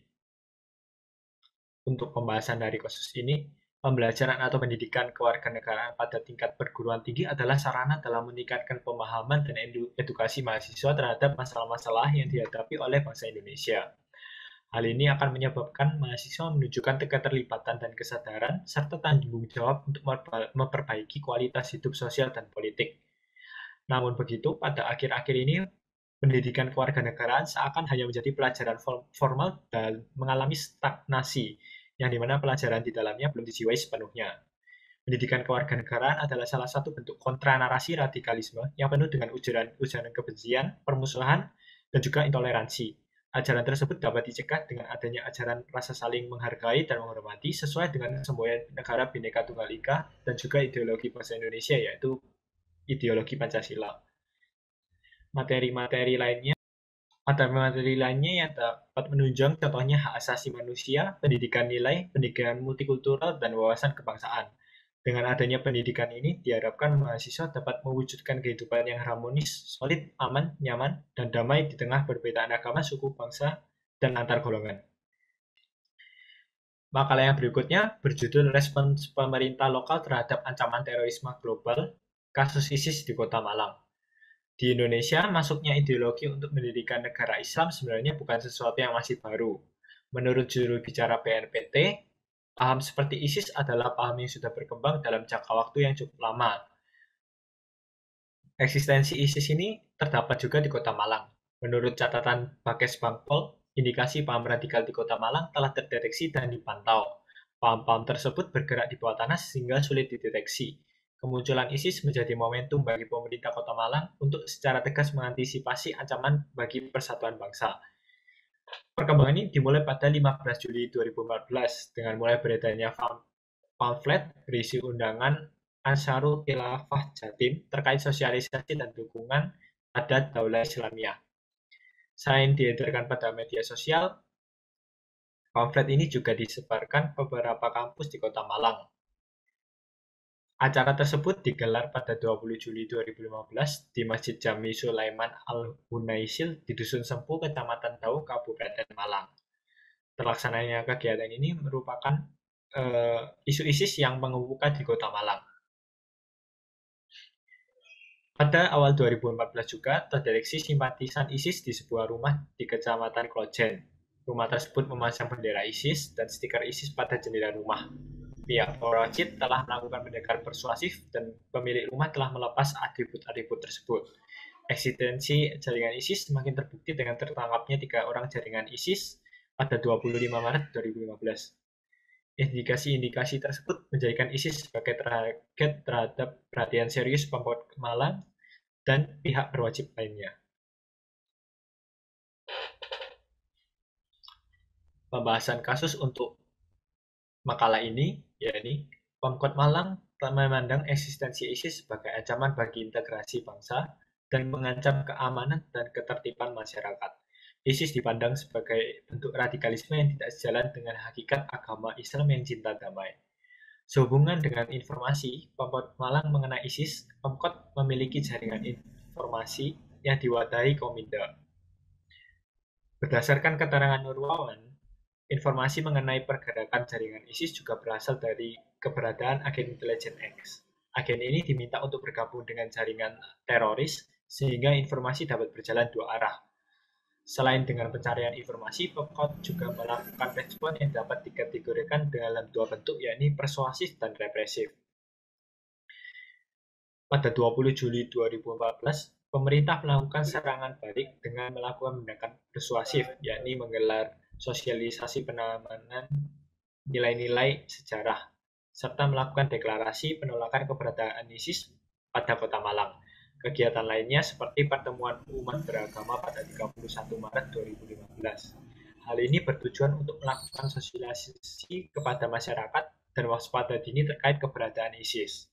Untuk pembahasan dari kasus ini, pembelajaran atau pendidikan kewarganegaraan pada tingkat perguruan tinggi adalah sarana dalam meningkatkan pemahaman dan edukasi mahasiswa terhadap masalah-masalah yang dihadapi oleh bangsa Indonesia. Hal ini akan menyebabkan mahasiswa menunjukkan keterlibatan dan kesadaran, serta tanggung jawab untuk memperbaiki kualitas hidup sosial dan politik. Namun begitu, pada akhir-akhir ini, pendidikan kewarganegaraan seakan hanya menjadi pelajaran formal dan mengalami stagnasi, yang dimana pelajaran di dalamnya belum dijiwai sepenuhnya. Pendidikan kewarganegaraan adalah salah satu bentuk kontranarasi radikalisme yang penuh dengan ujaran kebencian, permusuhan, dan juga intoleransi. Ajaran tersebut dapat dicegah dengan adanya ajaran rasa saling menghargai dan menghormati sesuai dengan semboyan negara Bhinneka Tunggal Ika dan juga ideologi bangsa Indonesia, yaitu ideologi Pancasila. Materi-materi lainnya yang dapat menunjang contohnya hak asasi manusia, pendidikan nilai, pendidikan multikultural, dan wawasan kebangsaan. Dengan adanya pendidikan ini, diharapkan mahasiswa dapat mewujudkan kehidupan yang harmonis, solid, aman, nyaman, dan damai di tengah perbedaan agama, suku, bangsa, dan antar golongan. Makalah yang berikutnya berjudul Respons Pemerintah Lokal Terhadap Ancaman Terorisme Global, Kasus ISIS di Kota Malang. Di Indonesia, masuknya ideologi untuk mendirikan negara Islam sebenarnya bukan sesuatu yang masih baru. Menurut juru bicara BNPT, paham seperti ISIS adalah paham yang sudah berkembang dalam jangka waktu yang cukup lama. Eksistensi ISIS ini terdapat juga di Kota Malang. Menurut catatan Bakes Bangpol, indikasi paham radikal di Kota Malang telah terdeteksi dan dipantau. Paham-paham tersebut bergerak di bawah tanah sehingga sulit dideteksi. Kemunculan ISIS menjadi momentum bagi pemerintah Kota Malang untuk secara tegas mengantisipasi ancaman bagi persatuan bangsa. Perkembangan ini dimulai pada 15 Juli 2014 dengan mulai beredarnya pamflet berisi undangan Ansarul Khilafah Jatim terkait sosialisasi dan dukungan adat Daulah Islamiyah. Selain diedarkan pada media sosial, pamflet ini juga disebarkan beberapa kampus di Kota Malang. Acara tersebut digelar pada 20 Juli 2015 di Masjid Jami Sulaiman Al-Hunaisil di Dusun Sempu, Kecamatan Dau, Kabupaten Malang. Terlaksananya kegiatan ini merupakan isu ISIS yang mengemuka di Kota Malang. Pada awal 2014 juga terdeteksi simpatisan ISIS di sebuah rumah di Kecamatan Klojen. Rumah tersebut memasang bendera ISIS dan stiker ISIS pada jendela rumah. Pihak berwajib telah melakukan pendekatan persuasif dan pemilik rumah telah melepas atribut-atribut tersebut. Eksistensi jaringan ISIS semakin terbukti dengan tertangkapnya 3 orang jaringan ISIS pada 25 Maret 2015. Indikasi-indikasi tersebut menjadikan ISIS sebagai target terhadap perhatian serius Pemkot Malang dan pihak berwajib lainnya. Pembahasan kasus untuk makalah ini, yakni Pemkot Malang memandang eksistensi ISIS sebagai ancaman bagi integrasi bangsa dan mengancam keamanan dan ketertiban masyarakat. ISIS dipandang sebagai bentuk radikalisme yang tidak sejalan dengan hakikat agama Islam yang cinta damai. Sehubungan dengan informasi Pemkot Malang mengenai ISIS, Pemkot memiliki jaringan informasi yang diwadahi Kominda. Berdasarkan keterangan Nurwawan, informasi mengenai pergerakan jaringan ISIS juga berasal dari keberadaan agen intelijen X. Agen ini diminta untuk bergabung dengan jaringan teroris sehingga informasi dapat berjalan 2 arah. Selain dengan pencarian informasi, Pemkot juga melakukan respon yang dapat dikategorikan dalam 2 bentuk, yakni persuasif dan represif. Pada 20 Juli 2014, pemerintah melakukan serangan balik dengan melakukan tindakan persuasif, yakni menggelar sosialisasi penamanan nilai-nilai sejarah, serta melakukan deklarasi penolakan keberadaan ISIS pada Kota Malang. Kegiatan lainnya seperti pertemuan umat beragama pada 31 Maret 2015. Hal ini bertujuan untuk melakukan sosialisasi kepada masyarakat dan waspada dini terkait keberadaan ISIS.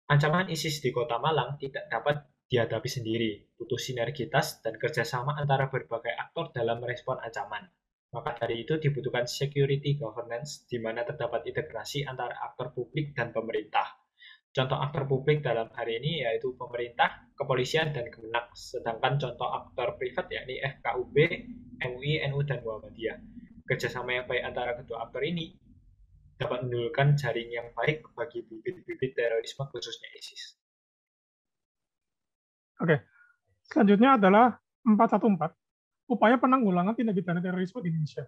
Ancaman ISIS di Kota Malang tidak dapat dihadapi sendiri, butuh sinergitas dan kerjasama antara berbagai aktor dalam merespon ancaman. Maka dari itu dibutuhkan security governance, di mana terdapat integrasi antara aktor publik dan pemerintah. Contoh aktor publik dalam hari ini yaitu pemerintah, kepolisian, dan Kemenak, sedangkan contoh aktor privat yakni FKUB, MUI, NU, dan Muhammadiyah. Kerjasama yang baik antara kedua aktor ini dapat menimbulkan jaring yang baik bagi bibit-bibit terorisme khususnya ISIS. Oke, selanjutnya adalah 414, upaya penanggulangan tindak pidana terorisme di Indonesia.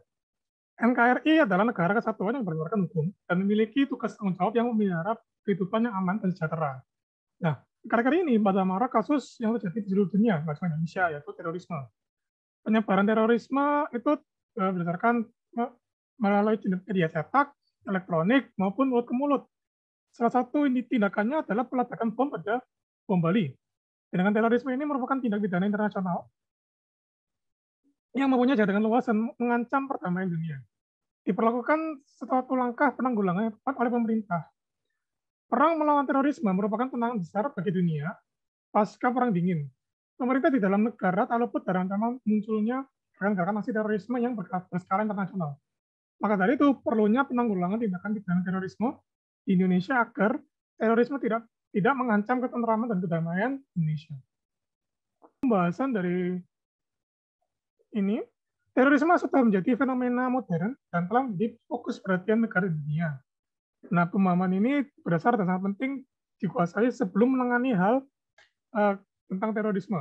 NKRI adalah negara kesatuan yang berdasarkan hukum dan memiliki tugas tanggung jawab yang memelihara kehidupan yang aman dan sejahtera. Nah, akhir-akhir ini pada marak kasus yang terjadi di seluruh dunia, bahkan Indonesia, yaitu terorisme. Penyebaran terorisme itu berdasarkan melalui media cetak, elektronik, maupun mulut ke mulut. Salah satu tindakannya adalah peledakan bom pada bom Bali. Tindakan terorisme ini merupakan tindak pidana internasional yang mempunyai jaringan luas dan mengancam perdamaian dunia. Diperlakukan suatu langkah penanggulangan yang tepat oleh pemerintah. Perang melawan terorisme merupakan tantangan besar bagi dunia pasca Perang Dingin. Pemerintah di dalam negara tak luput dari ancaman munculnya gerakan-gerakan aksi terorisme yang berskala internasional. Maka dari itu perlunya penanggulangan tindakan pidana terorisme di Indonesia agar terorisme tidak mengancam ketentraman dan kedamaian Indonesia. Pembahasan dari ini, terorisme sudah menjadi fenomena modern dan telah menjadi fokus perhatian negara di dunia. Nah, pemahaman ini berdasar dan sangat penting dikuasai sebelum menangani hal tentang terorisme.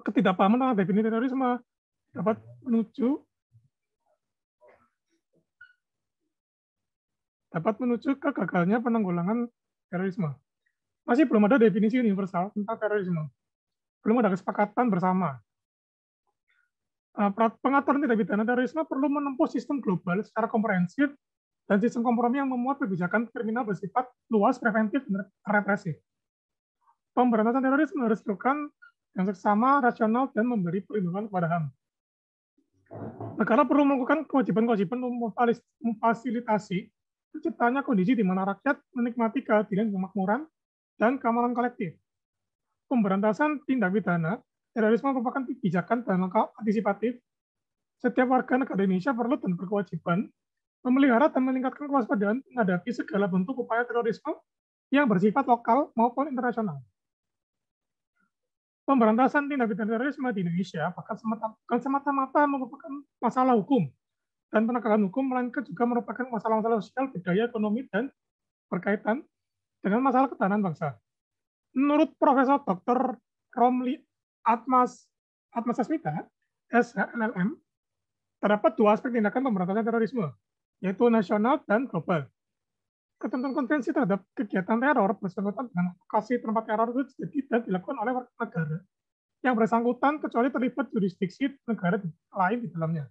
Ketidakpahaman tentang definisi terorisme dapat menuju ke gagalnya penanggulangan terorisme. Masih belum ada definisi universal tentang terorisme. Belum ada kesepakatan bersama. Pengaturan tindak pidana terorisme perlu menempuh sistem global secara komprehensif dan sistem kompromi yang memuat kebijakan kriminal bersifat luas, preventif, dan represif. Pemberantasan terorisme harus dilakukan yang seksama, rasional, dan memberi perlindungan kepada HAM. Negara perlu melakukan kewajiban-kewajiban untuk memfasilitasi terciptanya kondisi di mana rakyat menikmati keadilan, kemakmuran, dan keamanan kolektif. Pemberantasan tindak pidana terorisme merupakan kebijakan dan langkah antisipatif. Setiap warga negara Indonesia perlu dan berkewajiban memelihara dan meningkatkan kewaspadaan menghadapi segala bentuk upaya terorisme yang bersifat lokal maupun internasional. Pemberantasan tindak pidana terorisme di Indonesia bukan semata-mata merupakan masalah hukum dan penegakan hukum, melainkan juga merupakan masalah-masalah sosial, budaya, ekonomi, dan berkaitan dengan masalah ketahanan bangsa. Menurut Profesor Dr. Romli Atmasasmita, SHLLM, terdapat 2 aspek tindakan pemberantasan terorisme, yaitu nasional dan global. Ketentuan konvensi terhadap kegiatan teror bersangkutan dengan lokasi tempat teror itu tidak dilakukan oleh warga negara yang bersangkutan kecuali terlibat jurisdiksi negara lain di dalamnya.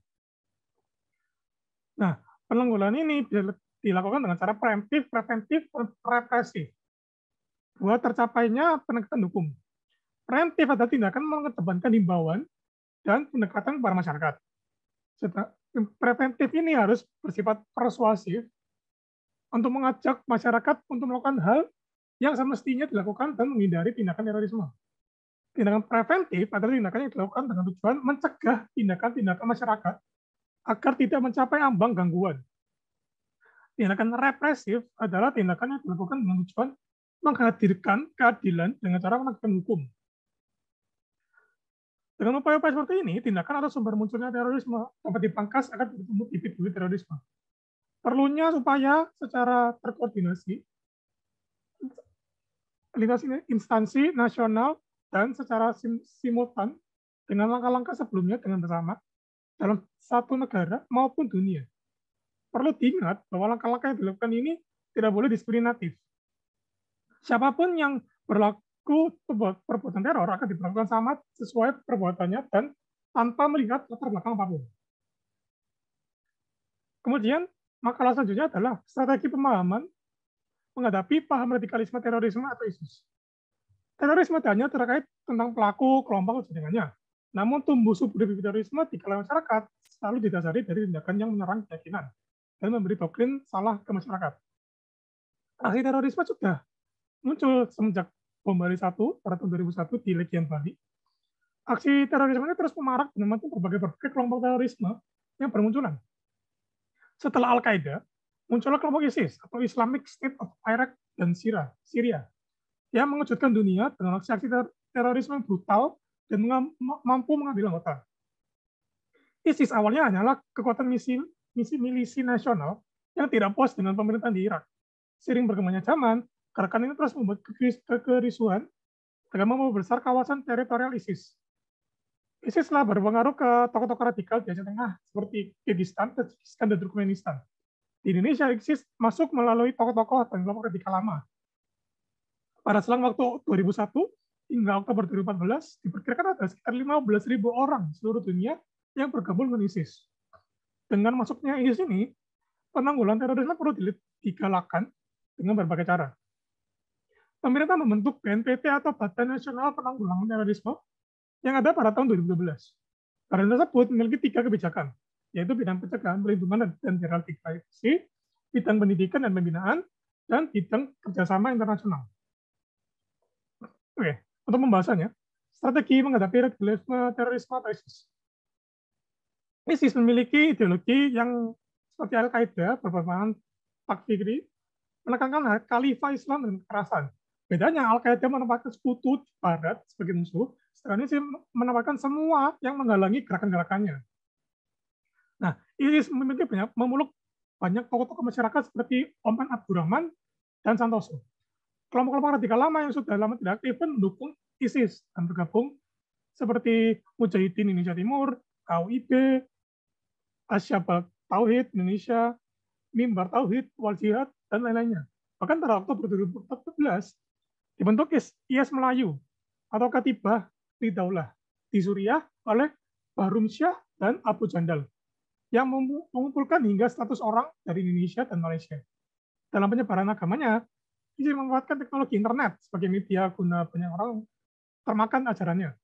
Nah, penanggulangan ini dilakukan dengan cara preventif, represif, buat tercapainya penegakan hukum. Preventif adalah tindakan mengedepankan himbauan dan pendekatan kepada masyarakat. Preventif ini harus bersifat persuasif untuk mengajak masyarakat untuk melakukan hal yang semestinya dilakukan dan menghindari tindakan terorisme. Tindakan preventif adalah tindakan yang dilakukan dengan tujuan mencegah tindakan-tindakan masyarakat agar tidak mencapai ambang gangguan. Tindakan represif adalah tindakan yang dilakukan dengan tujuan menghadirkan keadilan dengan cara menegakkan hukum. Dengan upaya-upaya seperti ini, tindakan atau sumber munculnya terorisme dapat dipangkas agar bertemu bibit-bibit terorisme. Perlunya supaya secara terkoordinasi lintas instansi nasional dan secara simultan dengan langkah-langkah sebelumnya dengan bersama dalam satu negara maupun dunia. Perlu diingat bahwa langkah-langkah yang dilakukan ini tidak boleh diskriminatif. Siapapun yang berlaku perbuatan teror akan diperlakukan sama sesuai perbuatannya dan tanpa melihat latar belakang apapun. Kemudian, makalah selanjutnya adalah strategi pemahaman menghadapi paham radikalisme terorisme atau ISIS. Terorisme hanya terkait tentang pelaku, kelompok, dan jaringannya. Namun tumbuh subur terorisme di kalangan masyarakat selalu didasari dari tindakan yang menyerang keyakinan dan memberi doktrin salah ke masyarakat. Aksi terorisme sudah muncul semenjak bom Bali 1 pada tahun 2001 di Legian Bali. Aksi terorisme ini terus memarak dengan berbagai kelompok terorisme yang bermunculan. Setelah Al-Qaeda, muncullah kelompok ISIS atau Islamic State of Iraq dan Syria yang mengejutkan dunia dengan aksi terorisme brutal dan mampu mengambil anggota. ISIS awalnya hanyalah kekuatan milisi nasional yang tidak puas dengan pemerintahan di Irak. Seiring berkembangnya zaman, gerakan ini terus membuat kekerisuan dengan membesar kawasan teritorial ISIS. ISIS telah berpengaruh ke tokoh-tokoh radikal di Asia Tengah seperti Kyrgyzstan, Tajikistan, dan Turkmenistan. Di Indonesia, ISIS masuk melalui tokoh-tokoh dan kelompok radikal lama. Pada selang waktu 2001 hingga Oktober 2014, diperkirakan ada sekitar 15.000 orang seluruh dunia yang bergabung dengan ISIS. Dengan masuknya ISIS ini, penanggulangan terorisme perlu digalakkan dengan berbagai cara. Pemerintah membentuk BNPT atau Badan Nasional Penanggulangan Terorisme yang ada pada tahun 2012. Badan tersebut memiliki 3 kebijakan, yaitu bidang pencegahan, perlindungan, dan deradikalisasi, bidang pendidikan dan pembinaan, dan bidang kerjasama internasional. Oke, untuk pembahasannya, strategi menghadapi radikalisme terorisme atau ISIS. ISIS memiliki ideologi yang seperti Al-Qaeda, berpemahaman takfiri, menekankan khalifah Islam dan kekerasan. Bedanya, Al-Qaeda menempatkan sekutu di Barat sebagai musuh, sedangkan ISIS menempatkan semua yang menghalangi gerakan-gerakannya. Nah, ISIS memiliki memeluk banyak tokoh-tokoh masyarakat seperti Oman Abdurrahman dan Santoso. Kelompok-kelompok radikal lama yang sudah lama tidak aktif pun mendukung ISIS dan bergabung seperti Mujahidin Indonesia Timur, KUIB, Asyabab Tauhid Indonesia, Mimbar Tauhid, Wal Jihad, dan lain-lainnya. Bahkan pada Oktober 2014 dibentuk IS Melayu atau Katibah Ridaulah di Suriah oleh Bahrum Syah dan Abu Jandal yang mengumpulkan hingga 100 orang dari Indonesia dan Malaysia. Dalam penyebaran agamanya, ISIS memanfaatkan teknologi internet sebagai media guna banyak orang termakan ajarannya.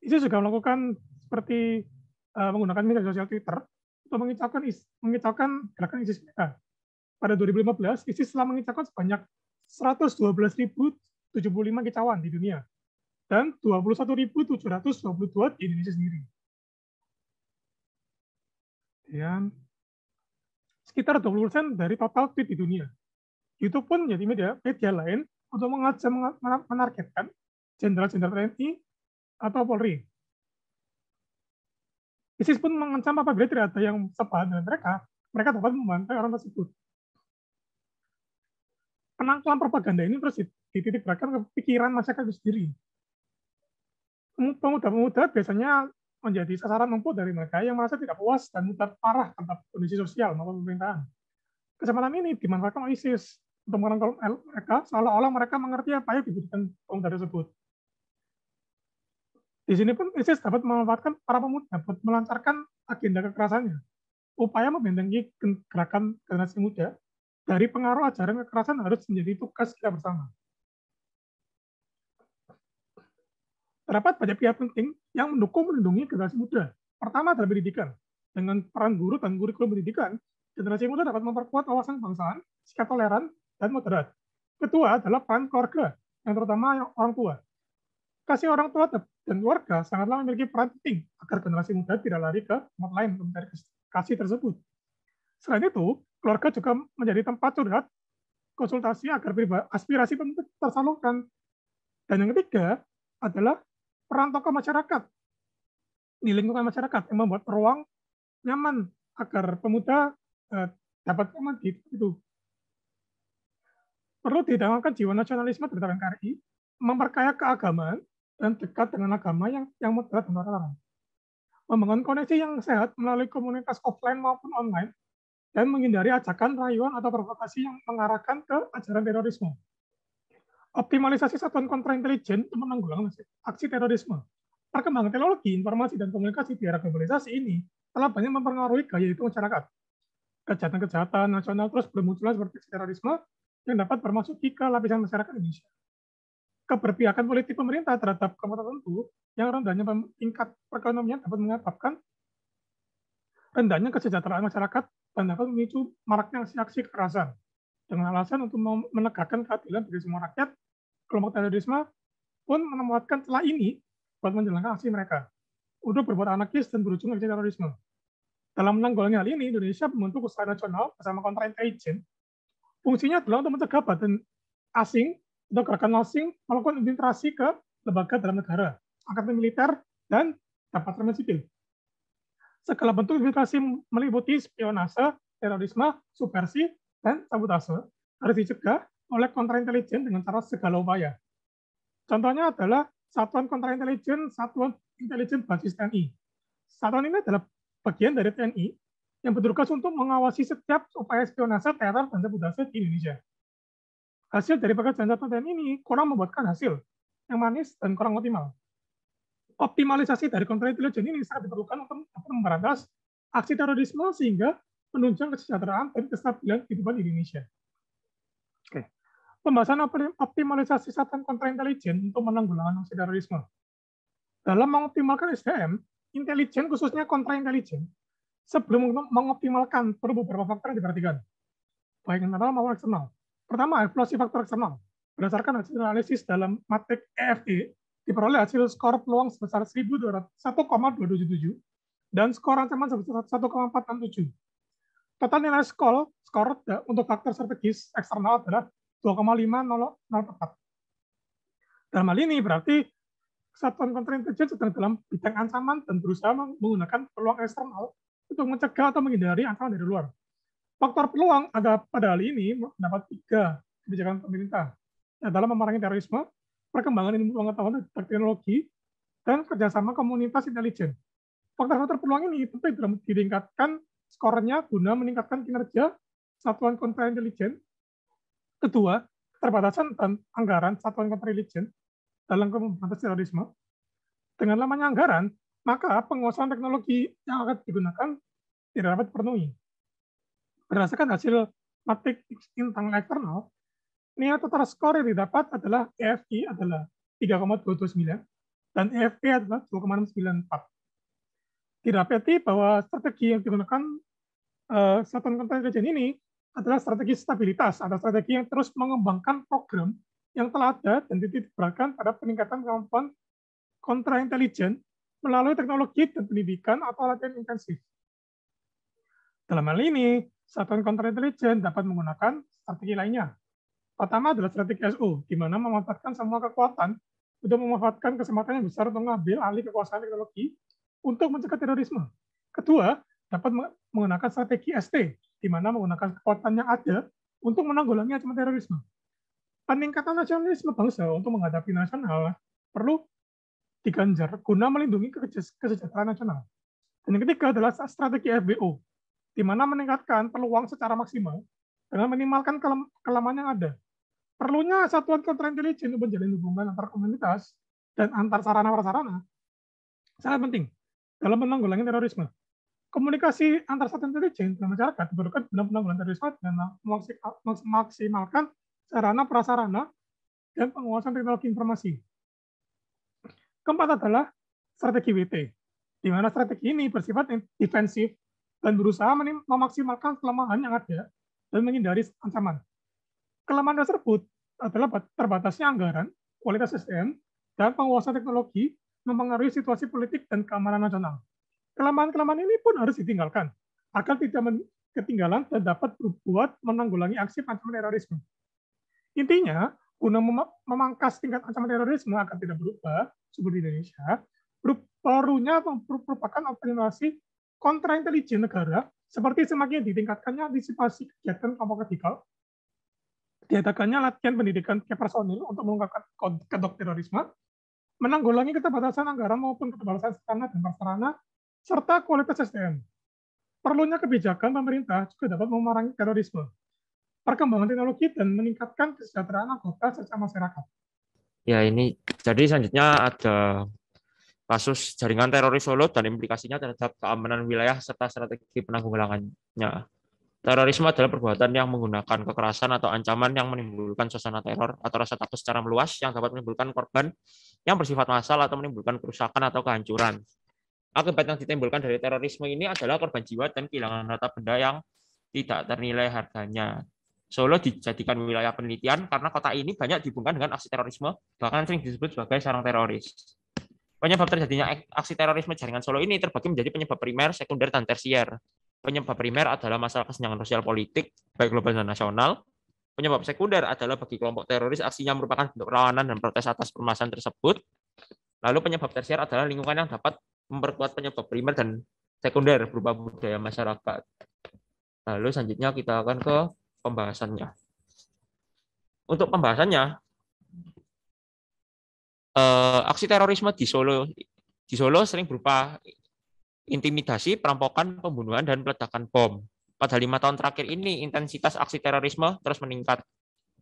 ISIS juga melakukan seperti menggunakan media sosial Twitter untuk mengicaukan gerakan ISIS mereka. Pada 2015, ISIS telah mengicaukan sebanyak 112.075 kicauan di dunia dan 21.722 di Indonesia sendiri. Dan sekitar 20% dari total tweet di dunia. YouTube pun menjadi media lain untuk menargetkan jenderal-jenderal TNI atau Polri. ISIS pun mengancam apabila tidak ada yang sepaham dengan mereka dapat membantai orang tersebut. Penangkalan propaganda ini terus dititik beratkan ke pikiran masyarakat itu sendiri. Pemuda-pemuda biasanya menjadi sasaran empuk dari mereka yang merasa tidak puas dan mudah parah terhadap kondisi sosial maupun pemerintahan. Kesempatan ini dimanfaatkan oleh ISIS untuk merangkul mereka seolah-olah mereka mengerti apa yang dibutuhkan pemuda tersebut. Di sini pun ISIS dapat memanfaatkan para pemuda dapat melancarkan agenda kekerasannya. Upaya membentengi gerakan generasi muda dari pengaruh ajaran kekerasan harus menjadi tugas kita bersama. Terdapat banyak pihak penting yang mendukung melindungi generasi muda. Pertama adalah pendidikan. Dengan peran guru dan kurikulum pendidikan, generasi muda dapat memperkuat wawasan kebangsaan, sikap toleran, dan moderat. Kedua adalah peran keluarga, yang terutama orang tua. Kasih orang tua dan keluarga sangatlah memiliki peran penting agar generasi muda tidak lari ke tempat lain untuk mencari kasih tersebut. Selain itu, keluarga juga menjadi tempat curhat, konsultasi agar aspirasi penting tersalurkan. Dan yang ketiga adalah peran tokoh masyarakat di lingkungan masyarakat yang membuat ruang nyaman agar pemuda dapat nyaman di itu. Perlu ditanamkan jiwa nasionalisme terhadap NKRI, memperkaya keagamaan dan dekat dengan agama yang moderat dan toleran. Membangun koneksi yang sehat melalui komunitas offline maupun online dan menghindari ajakan, rayuan atau provokasi yang mengarahkan ke ajaran terorisme. Optimalisasi satuan kontraintelijen untuk menanggulangi aksi terorisme. Perkembangan teknologi, informasi, dan komunikasi di era globalisasi ini telah banyak mempengaruhi gaya hidup masyarakat. Kejahatan-kejahatan nasional terus bermunculan seperti terorisme yang dapat memasuki ke lapisan masyarakat Indonesia. Keberpihakan politik pemerintah terhadap kelompok tertentu yang rendahnya tingkat perekonomian dapat menyebabkan rendahnya kesejahteraan masyarakat dan dapat memicu maraknya aksi-aksi kekerasan. Dengan alasan untuk menegakkan keadilan bagi semua rakyat, kelompok terorisme pun memanfaatkan celah ini buat menjalankan aksi mereka untuk berbuat anarkis dan berujung aksi terorisme. Dalam menanggulangi hal ini, Indonesia membentuk usaha nasional bersama kontraintelijen. Fungsinya adalah untuk mencegah badan asing atau gerakan asing melakukan infiltrasi ke lembaga dalam negara, angkatan militer, dan departemen sipil. Segala bentuk infiltrasi meliputi spionase, terorisme, subversi, dan sabotase harus dicegah oleh kontraintelijen dengan cara segala upaya. Contohnya adalah Satuan Kontraintelijen, Satuan Intelijen Basis TNI. Satuan ini adalah bagian dari TNI yang bertugas untuk mengawasi setiap upaya spionase, teror, dan sabotase di Indonesia. Hasil dari pekerjaan Satuan TNI ini kurang membuahkan hasil yang manis dan kurang optimal. Optimalisasi dari kontraintelijen ini sangat diperlukan untuk memberantas aksi terorisme sehingga menunjang kesejahteraan dan kestabilan kehidupan di Indonesia. Oke. Pembahasan optimalisasi satuan kontraintelijen untuk menanggulangi aksi terorisme. Dalam mengoptimalkan SDM, intelijen khususnya kontraintelijen, sebelum mengoptimalkan perlu beberapa faktor yang diperhatikan, baik internal maupun eksternal. Pertama, evaluasi faktor eksternal. Berdasarkan hasil analisis dalam matrik EFE, diperoleh hasil skor peluang sebesar 1,277 dan skor ancaman sebesar 1,467. Total nilai skor untuk faktor strategis eksternal adalah 2,504. Dalam hal ini berarti satuan kontraintelijen sedang dalam bidang ancaman dan berusaha menggunakan peluang eksternal untuk mencegah atau menghindari ancaman dari luar. Faktor peluang ada pada hal ini mendapat 3 kebijakan pemerintah dalam memerangi terorisme, perkembangan ilmu pengetahuan dan teknologi, dan kerjasama komunitas intelijen. Faktor-faktor peluang ini tentu ditingkatkan skornya guna meningkatkan kinerja satuan kontraintelijen. Kedua, keterbatasan dan anggaran satuan kontraintelijen dalam memberantas terorisme. Dengan lamanya anggaran, maka penguasaan teknologi yang akan digunakan tidak dapat dipenuhi. Berdasarkan hasil matrik internal eksternal, nilai total skor yang didapat adalah EFI adalah 3,229 dan EFE adalah 2,694. Didapati bahwa strategi yang digunakan satuan kontraintelijen ini adalah strategi stabilitas atau strategi yang terus mengembangkan program yang telah ada dan dititikberatkan pada peningkatan kemampuan kontraintelijen melalui teknologi dan pendidikan atau latihan intensif. Dalam hal ini, satuan kontraintelijen dapat menggunakan strategi lainnya. Pertama adalah strategi SO, di mana memanfaatkan semua kekuatan untuk memanfaatkan kesempatan yang besar untuk mengambil alih kekuasaan teknologi untuk mencegah terorisme. Kedua, dapat menggunakan strategi ST, di mana menggunakan kekuatan yang ada untuk menanggulangi ancaman terorisme. Peningkatan nasionalisme bangsa untuk menghadapi nasional perlu diganjar guna melindungi kesejahteraan nasional. Dan yang ketiga adalah strategi FBO, di mana meningkatkan peluang secara maksimal dengan minimalkan kelemahan yang ada. Perlunya satuan kontraintelijen untuk menjalin hubungan antar komunitas dan antar sarana-prasarana sangat penting dalam menanggulangi terorisme. Komunikasi antar satuan intelijen dan masyarakat diperlukan guna penanggulangan terorisme dan memaksimalkan sarana prasarana dan penguasaan teknologi informasi. Keempat adalah strategi WT, di mana strategi ini bersifat defensif dan berusaha memaksimalkan kelemahan yang ada dan menghindari ancaman. Kelemahan tersebut adalah terbatasnya anggaran, kualitas SDM, dan penguasaan teknologi mempengaruhi situasi politik dan keamanan nasional. Kelemahan-kelemahan ini pun harus ditinggalkan agar tidak ketinggalan dan dapat berbuat menanggulangi aksi ancaman terorisme. Intinya, guna memangkas tingkat ancaman terorisme agar tidak berubah seperti Indonesia, perlunya merupakan optimalisasi kontraintelijen negara seperti semakin ditingkatkannya antisipasi kegiatan kelompok radikal, diadakannya latihan pendidikan ke personil untuk mengungkapkan kedok terorisme, menanggulangi keterbatasan anggaran maupun keterbatasan sarana dan prasarana, serta kualitas SDM. Perlunya kebijakan pemerintah juga dapat memerangi terorisme, perkembangan teknologi, dan meningkatkan kesejahteraan anggota serta masyarakat. Ya, ini jadi selanjutnya ada kasus jaringan teroris Solo dan implikasinya terhadap keamanan wilayah serta strategi penanggulangannya. Terorisme adalah perbuatan yang menggunakan kekerasan atau ancaman yang menimbulkan suasana teror atau rasa takut secara meluas yang dapat menimbulkan korban yang bersifat massal atau menimbulkan kerusakan atau kehancuran. Akibat yang ditimbulkan dari terorisme ini adalah korban jiwa dan kehilangan harta benda yang tidak ternilai harganya. Solo dijadikan wilayah penelitian karena kota ini banyak dihubungkan dengan aksi terorisme, bahkan sering disebut sebagai sarang teroris. Penyebab terjadinya aksi terorisme jaringan Solo ini terbagi menjadi penyebab primer, sekunder, dan tersier. Penyebab primer adalah masalah kesenjangan sosial politik, baik global dan nasional. Penyebab sekunder adalah bagi kelompok teroris aksinya merupakan bentuk perlawanan dan protes atas permasalahan tersebut. Lalu penyebab tersier adalah lingkungan yang dapat memperkuat penyebab primer dan sekunder berupa budaya masyarakat. Lalu selanjutnya kita akan ke pembahasannya. Untuk pembahasannya, aksi terorisme di Solo sering berupa intimidasi, perampokan, pembunuhan, dan peledakan bom. Pada 5 tahun terakhir ini, intensitas aksi terorisme terus meningkat.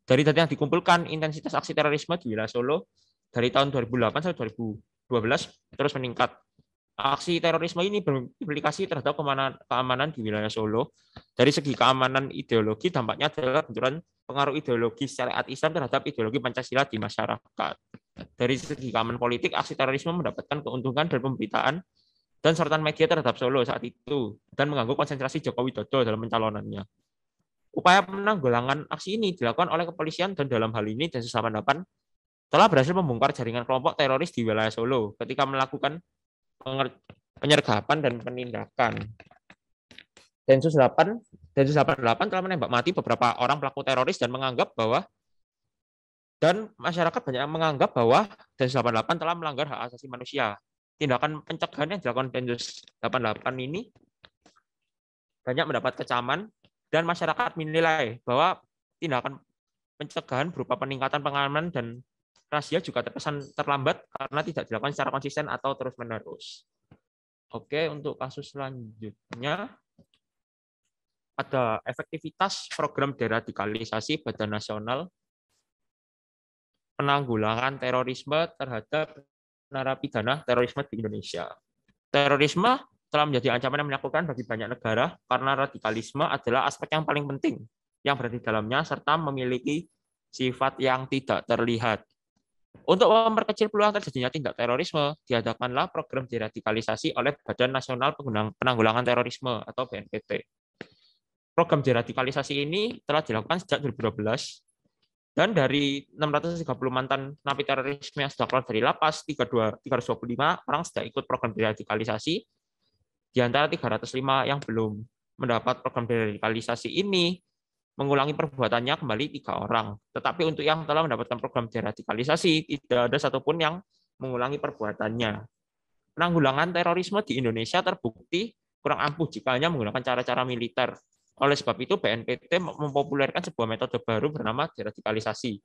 Dari data yang dikumpulkan, intensitas aksi terorisme di wilayah Solo dari tahun 2008 sampai 2012 terus meningkat. Aksi terorisme ini berimplikasi terhadap keamanan di wilayah Solo. Dari segi keamanan ideologi, dampaknya adalah benturan pengaruh ideologi syariat Islam terhadap ideologi Pancasila di masyarakat. Dari segi keamanan politik, aksi terorisme mendapatkan keuntungan dari pemberitaan dan sorotan media terhadap Solo saat itu, dan mengganggu konsentrasi Joko Widodo dalam pencalonannya. Upaya penanggulangan aksi ini dilakukan oleh kepolisian dan dalam hal ini Densus 88 telah berhasil membongkar jaringan kelompok teroris di wilayah Solo ketika melakukan penyergapan dan penindakan. Densus 88 telah menembak mati beberapa orang pelaku teroris dan masyarakat banyak yang menganggap bahwa Densus 88 telah melanggar hak asasi manusia. Tindakan pencegahan yang dilakukan Densus 88 ini banyak mendapat kecaman dan masyarakat menilai bahwa tindakan pencegahan berupa peningkatan pengamanan dan razia juga terkesan terlambat karena tidak dilakukan secara konsisten atau terus-menerus. Oke, untuk kasus selanjutnya ada efektivitas program deradikalisasi Badan Nasional Penanggulangan Terorisme terhadap narapidana terorisme di Indonesia. Terorisme telah menjadi ancaman yang menakutkan bagi banyak negara karena radikalisme adalah aspek yang paling penting yang berada di dalamnya serta memiliki sifat yang tidak terlihat. Untuk memperkecil peluang terjadinya tindak terorisme, diadakanlah program deradikalisasi oleh Badan Nasional Penanggulangan Terorisme atau BNPT. Program deradikalisasi ini telah dilakukan sejak 2012. Dan dari 630 mantan napi terorisme yang sudah keluar dari lapas, 325 orang sudah ikut program deradikalisasi. Di antara 305 yang belum mendapat program deradikalisasi ini, mengulangi perbuatannya kembali 3 orang. Tetapi untuk yang telah mendapatkan program deradikalisasi, tidak ada satupun yang mengulangi perbuatannya. Penanggulangan terorisme di Indonesia terbukti kurang ampuh jika hanya menggunakan cara-cara militer. Oleh sebab itu, BNPT mempopulerkan sebuah metode baru bernama deradikalisasi.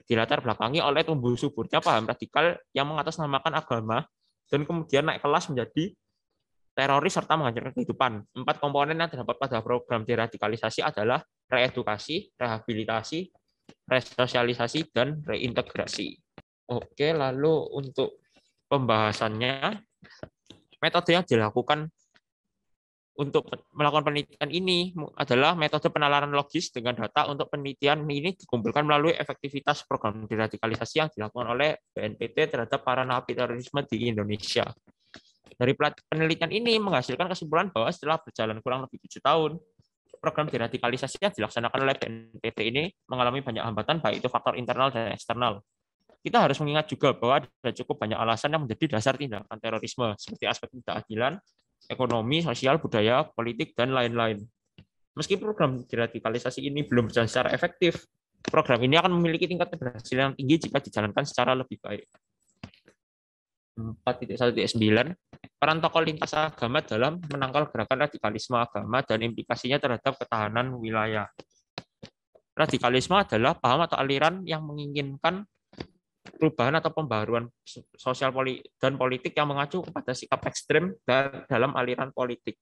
dilatar belakangi oleh tumbuh suburnya paham radikal yang mengatasnamakan agama dan kemudian naik kelas menjadi teroris serta menghancurkan kehidupan. 4 komponen yang terdapat pada program deradikalisasi adalah reedukasi, rehabilitasi, resosialisasi, dan reintegrasi. Oke, lalu untuk pembahasannya, metode yang dilakukan untuk melakukan penelitian ini adalah metode penalaran logis dengan data. Untuk penelitian ini dikumpulkan melalui efektivitas program deradikalisasi yang dilakukan oleh BNPT terhadap para napi terorisme di Indonesia. Dari penelitian ini menghasilkan kesimpulan bahwa setelah berjalan kurang lebih 7 tahun, program deradikalisasi yang dilaksanakan oleh BNPT ini mengalami banyak hambatan, baik itu faktor internal dan eksternal. Kita harus mengingat juga bahwa ada cukup banyak alasan yang menjadi dasar tindakan terorisme, seperti aspek ketidakadilan, ekonomi, sosial, budaya, politik, dan lain-lain. Meski program deradikalisasi ini belum berjalan secara efektif, program ini akan memiliki tingkat keberhasilan yang tinggi jika dijalankan secara lebih baik. 4.1.9 peran tokoh lintas agama dalam menangkal gerakan radikalisme agama dan implikasinya terhadap ketahanan wilayah. Radikalisme adalah paham atau aliran yang menginginkan perubahan atau pembaharuan sosial dan politik yang mengacu kepada sikap ekstrem dalam aliran politik.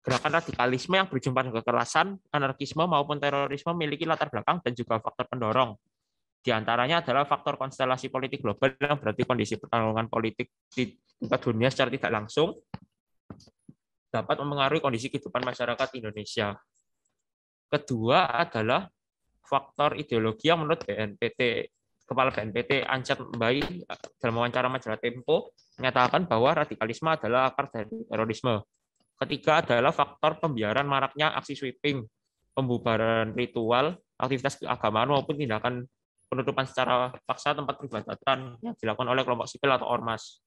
Gerakan radikalisme yang berujung pada kekerasan, anarkisme maupun terorisme memiliki latar belakang dan juga faktor pendorong. Di antaranya adalah faktor konstelasi politik global yang berarti kondisi pertarungan politik di tingkat dunia secara tidak langsung dapat mempengaruhi kondisi kehidupan masyarakat Indonesia. Kedua adalah faktor ideologi yang menurut Kepala BNPT Ansyad Mbai dalam wawancara majalah Tempo menyatakan bahwa radikalisme adalah akar dari terorisme. Ketiga adalah faktor pembiaran maraknya aksi sweeping, pembubaran ritual, aktivitas keagamaan maupun tindakan penutupan secara paksa tempat peribadatan yang dilakukan oleh kelompok sipil atau ormas.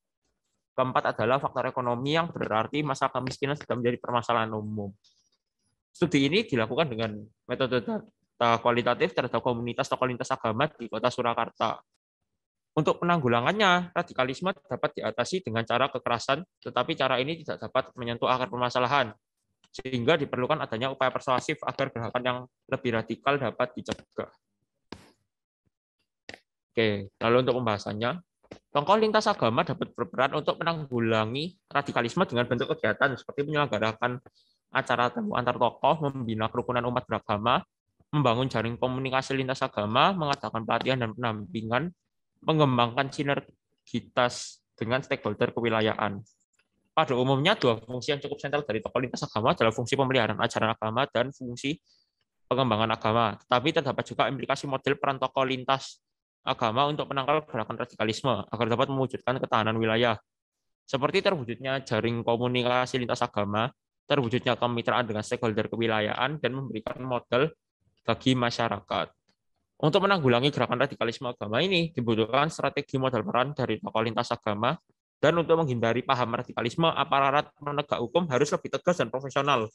Keempat adalah faktor ekonomi yang berarti masalah kemiskinan sudah menjadi permasalahan umum. Studi ini dilakukan dengan metode data kualitatif terhadap komunitas tokoh lintas agama di Kota Surakarta. Untuk penanggulangannya, radikalisme dapat diatasi dengan cara kekerasan, tetapi cara ini tidak dapat menyentuh akar permasalahan, sehingga diperlukan adanya upaya persuasif agar gerakan yang lebih radikal dapat dicegah. Oke, lalu untuk pembahasannya, tokoh lintas agama dapat berperan untuk menanggulangi radikalisme dengan bentuk kegiatan seperti menyelenggarakan acara temu antar tokoh, membina kerukunan umat beragama, membangun jaring komunikasi lintas agama, mengadakan pelatihan dan pendampingan, mengembangkan sinergitas dengan stakeholder kewilayahan. Pada umumnya, dua fungsi yang cukup sentral dari tokoh lintas agama adalah fungsi pemeliharaan ajaran agama dan fungsi pengembangan agama. Tetapi terdapat juga implikasi model peran tokoh lintas agama untuk menangkal gerakan radikalisme agar dapat mewujudkan ketahanan wilayah. Seperti terwujudnya jaring komunikasi lintas agama, terwujudnya kemitraan dengan stakeholder kewilayahan, dan memberikan modal bagi masyarakat. Untuk menanggulangi gerakan radikalisme agama ini, dibutuhkan strategi modal peran dari tokoh lintas agama, dan untuk menghindari paham radikalisme, aparat penegak hukum harus lebih tegas dan profesional.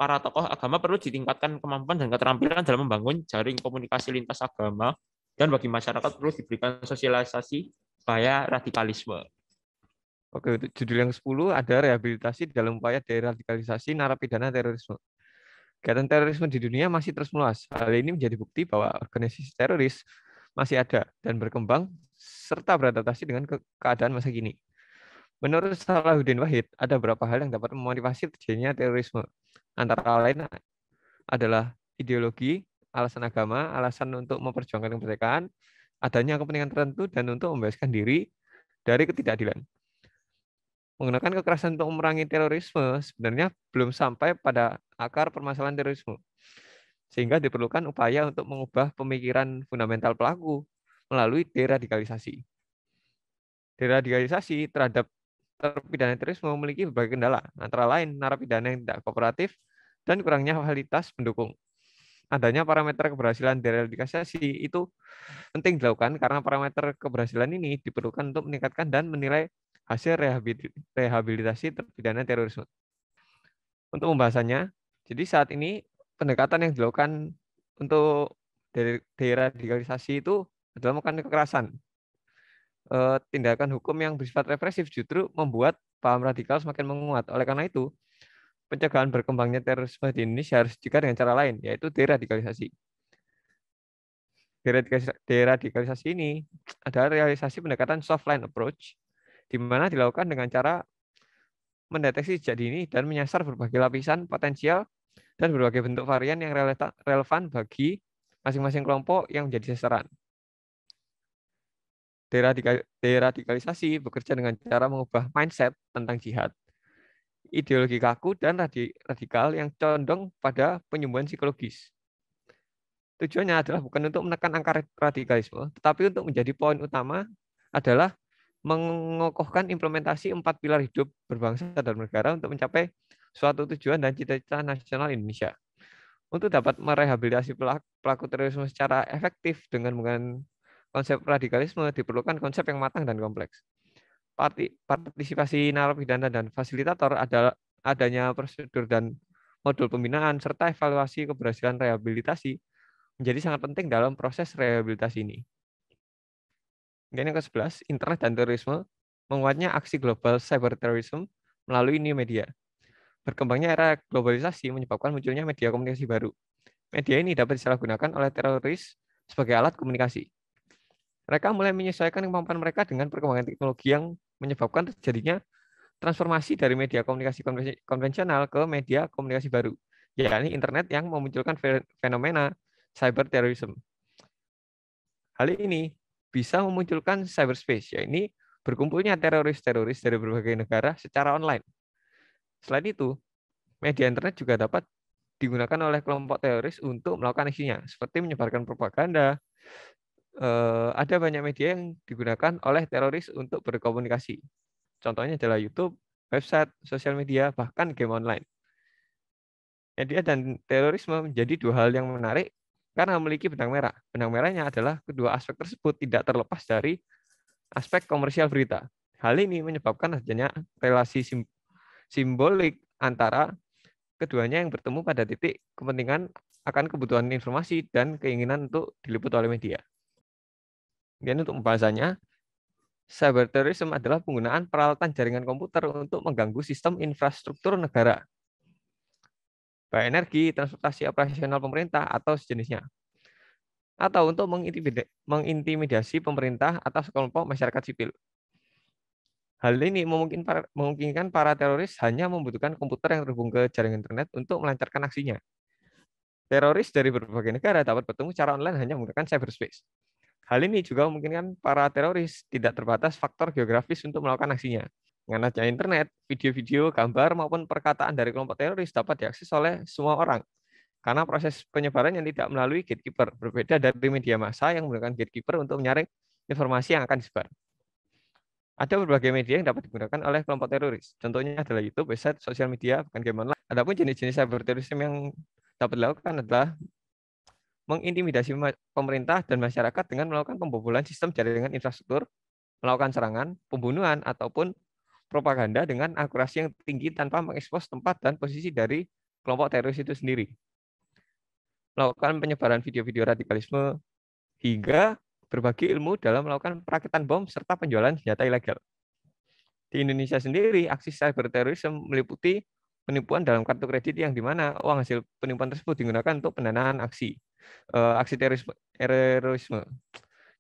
Para tokoh agama perlu ditingkatkan kemampuan dan keterampilan dalam membangun jaring komunikasi lintas agama, dan bagi masyarakat perlu diberikan sosialisasi bahaya radikalisme. Oke, untuk judul yang 10 ada rehabilitasi dalam upaya deradikalisasi narapidana terorisme. Kegiatan terorisme di dunia masih terus meluas. Hal ini menjadi bukti bahwa organisasi teroris masih ada dan berkembang serta beradaptasi dengan keadaan masa kini. Menurut Salahuddin Wahid, ada beberapa hal yang dapat memotivasi terjadinya terorisme. Antara lain adalah ideologi, alasan agama, alasan untuk memperjuangkan kemerdekaan, adanya kepentingan tertentu, dan untuk membebaskan diri dari ketidakadilan. Menggunakan kekerasan untuk memerangi terorisme sebenarnya belum sampai pada akar permasalahan terorisme. Sehingga diperlukan upaya untuk mengubah pemikiran fundamental pelaku melalui deradikalisasi. Deradikalisasi terhadap terpidana terorisme memiliki berbagai kendala, antara lain narapidana yang tidak kooperatif dan kurangnya fasilitas pendukung. Adanya parameter keberhasilan deradikalisasi itu penting dilakukan karena parameter keberhasilan ini diperlukan untuk meningkatkan dan menilai hasil rehabilitasi terpidana terorisme. Untuk pembahasannya, jadi saat ini pendekatan yang dilakukan untuk deradikalisasi itu adalah melakukan kekerasan. Tindakan hukum yang bersifat represif justru membuat paham radikal semakin menguat. Oleh karena itu, pencegahan berkembangnya terorisme di Indonesia harus dicegah dengan cara lain, yaitu deradikalisasi. Deradikalisasi ini adalah realisasi pendekatan soft line approach, di mana dilakukan dengan cara mendeteksi jejak dini dan menyasar berbagai lapisan potensial dan berbagai bentuk varian yang relevan bagi masing-masing kelompok yang menjadi sasaran. Deradikalisasi bekerja dengan cara mengubah mindset tentang jihad, ideologi kaku dan radikal yang condong pada penyembuhan psikologis. Tujuannya adalah bukan untuk menekan angka radikalisme, tetapi untuk menjadi poin utama adalah mengokohkan implementasi 4 pilar hidup berbangsa dan bernegara untuk mencapai suatu tujuan dan cita-cita nasional Indonesia. Untuk dapat merehabilitasi pelaku terorisme secara efektif dengan menggunakan konsep radikalisme, diperlukan konsep yang matang dan kompleks. Partisipasi narapidana dan fasilitator adalah adanya prosedur dan modul pembinaan serta evaluasi keberhasilan rehabilitasi menjadi sangat penting dalam proses rehabilitasi ini. Yang ke-11, internet dan terorisme, menguatnya aksi global cyber terrorism melalui new media. Berkembangnya era globalisasi menyebabkan munculnya media komunikasi baru. Media ini dapat disalahgunakan oleh teroris sebagai alat komunikasi. Mereka mulai menyesuaikan kemampuan mereka dengan perkembangan teknologi yang menyebabkan terjadinya transformasi dari media komunikasi konvensional ke media komunikasi baru, yakni internet yang memunculkan fenomena cyber terrorism. Hal ini bisa memunculkan cyberspace, yakni berkumpulnya teroris-teroris dari berbagai negara secara online. Selain itu, media internet juga dapat digunakan oleh kelompok teroris untuk melakukan aksinya, seperti menyebarkan propaganda. Ada banyak media yang digunakan oleh teroris untuk berkomunikasi. Contohnya adalah YouTube, website, sosial media, bahkan game online. Media dan terorisme menjadi dua hal yang menarik karena memiliki benang merah. Benang merahnya adalah kedua aspek tersebut tidak terlepas dari aspek komersial berita. Hal ini menyebabkan adanya relasi simbolik antara keduanya yang bertemu pada titik kepentingan akan kebutuhan informasi dan keinginan untuk diliput oleh media. Kemudian untuk pembahasannya, cyber terrorism adalah penggunaan peralatan jaringan komputer untuk mengganggu sistem infrastruktur negara, baik energi, transportasi operasional pemerintah, atau sejenisnya, atau untuk mengintimidasi pemerintah atau sekelompok masyarakat sipil. Hal ini memungkinkan para teroris hanya membutuhkan komputer yang terhubung ke jaringan internet untuk melancarkan aksinya. Teroris dari berbagai negara dapat bertemu secara online hanya menggunakan cyberspace. Hal ini juga memungkinkan para teroris tidak terbatas faktor geografis untuk melakukan aksinya. Dengan adanya internet, video-video, gambar, maupun perkataan dari kelompok teroris dapat diakses oleh semua orang. Karena proses penyebaran yang tidak melalui gatekeeper, berbeda dari media massa yang menggunakan gatekeeper untuk menyaring informasi yang akan disebar. Ada berbagai media yang dapat digunakan oleh kelompok teroris. Contohnya adalah YouTube, website, sosial media, bukan game online. Adapun jenis-jenis cyber terrorism yang dapat dilakukan adalah mengintimidasi pemerintah dan masyarakat dengan melakukan pembobolan sistem jaringan infrastruktur, melakukan serangan, pembunuhan, ataupun propaganda dengan akurasi yang tinggi tanpa mengekspos tempat dan posisi dari kelompok teroris itu sendiri. Melakukan penyebaran video-video radikalisme, hingga berbagi ilmu dalam melakukan perakitan bom serta penjualan senjata ilegal. Di Indonesia sendiri, aksi cyber terrorisme meliputi penipuan dalam kartu kredit yang dimana uang hasil penipuan tersebut digunakan untuk pendanaan aksi terorisme.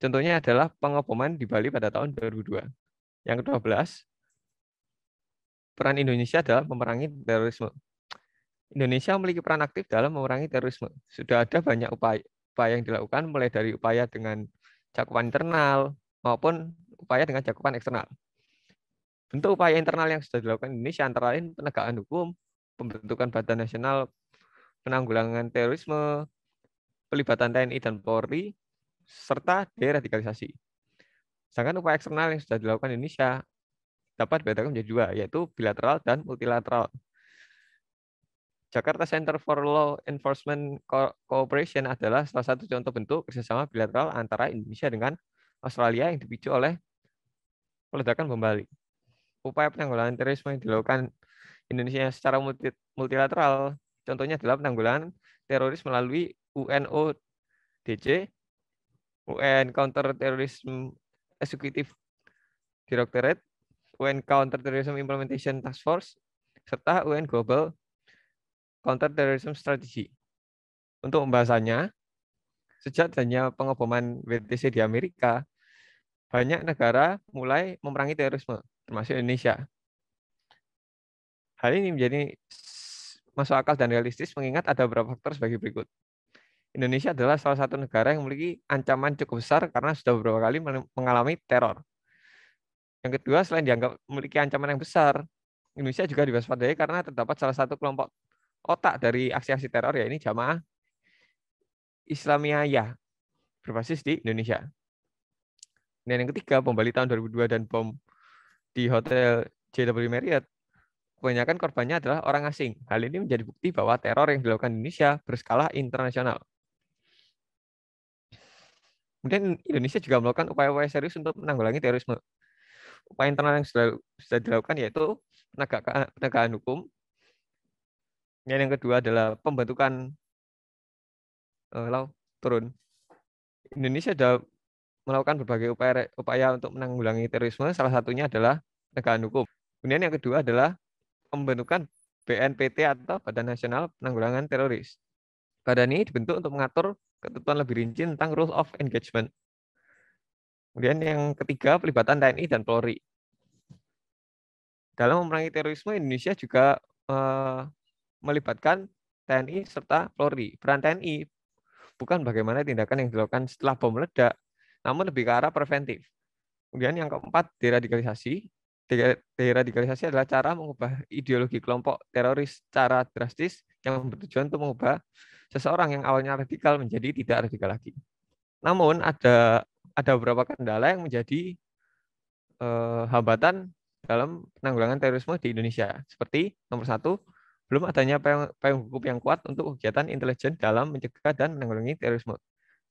Contohnya adalah pengeboman di Bali pada tahun 2002. Yang ke-12, peran Indonesia dalam memerangi terorisme. Indonesia memiliki peran aktif dalam memerangi terorisme. Sudah ada banyak upaya yang dilakukan, mulai dari upaya dengan cakupan internal maupun upaya dengan cakupan eksternal. Bentuk upaya internal yang sudah dilakukan Indonesia antara lain penegakan hukum, pembentukan Badan Nasional Penanggulangan Terorisme, pelibatan TNI dan Polri, serta deradikalisasi. Sedangkan upaya eksternal yang sudah dilakukan Indonesia dapat dibedakan menjadi dua, yaitu bilateral dan multilateral. Jakarta Center for Law Enforcement Cooperation adalah salah satu contoh bentuk kerjasama bilateral antara Indonesia dengan Australia yang dipicu oleh peledakan bom Bali. Upaya penanggulangan terorisme yang dilakukan Indonesia secara multilateral, contohnya adalah penanggulangan teroris melalui UNODC, UN Counter Terrorism Executive Directorate, UN Counter Terrorism Implementation Task Force, serta UN Global Counter Terrorism Strategy. Untuk pembahasannya, Sejak adanya pengeboman WTC di Amerika, banyak negara mulai memerangi terorisme, termasuk Indonesia. Hal ini menjadi masuk akal dan realistis mengingat ada beberapa faktor sebagai berikut. Indonesia adalah salah satu negara yang memiliki ancaman cukup besar karena sudah beberapa kali mengalami teror. Yang kedua, selain dianggap memiliki ancaman yang besar, Indonesia juga diwaspadai karena terdapat salah satu kelompok otak dari aksi-aksi teror, yaitu Jamaah Islamiyah berbasis di Indonesia. Dan yang ketiga, bom Bali tahun 2002 dan bom di Hotel JW Marriott, kebanyakan korbannya adalah orang asing. Hal ini menjadi bukti bahwa teror yang dilakukan Indonesia berskala internasional. Kemudian Indonesia juga melakukan upaya-upaya serius untuk menanggulangi terorisme. Upaya internal yang sudah dilakukan yaitu penegakan hukum. Yang kedua adalah pembentukan turun. Indonesia sudah melakukan berbagai upaya untuk menanggulangi terorisme, salah satunya adalah penegakan hukum. Kemudian yang kedua adalah pembentukan BNPT atau Badan Nasional Penanggulangan Teroris. Badan ini dibentuk untuk mengatur ketentuan lebih rinci tentang rule of engagement. Kemudian yang ketiga, pelibatan TNI dan Polri. Dalam memerangi terorisme, Indonesia juga melibatkan TNI serta Polri. Peran TNI bukan bagaimana tindakan yang dilakukan setelah bom meledak, namun lebih ke arah preventif. Kemudian yang keempat, deradikalisasi. Deradikalisasi adalah cara mengubah ideologi kelompok teroris secara drastis yang bertujuan untuk mengubah seseorang yang awalnya radikal menjadi tidak radikal lagi. Namun ada beberapa kendala yang menjadi hambatan dalam penanggulangan terorisme di Indonesia. Seperti nomor satu, belum adanya payung hukum yang kuat untuk kegiatan intelijen dalam mencegah dan menanggulangi terorisme.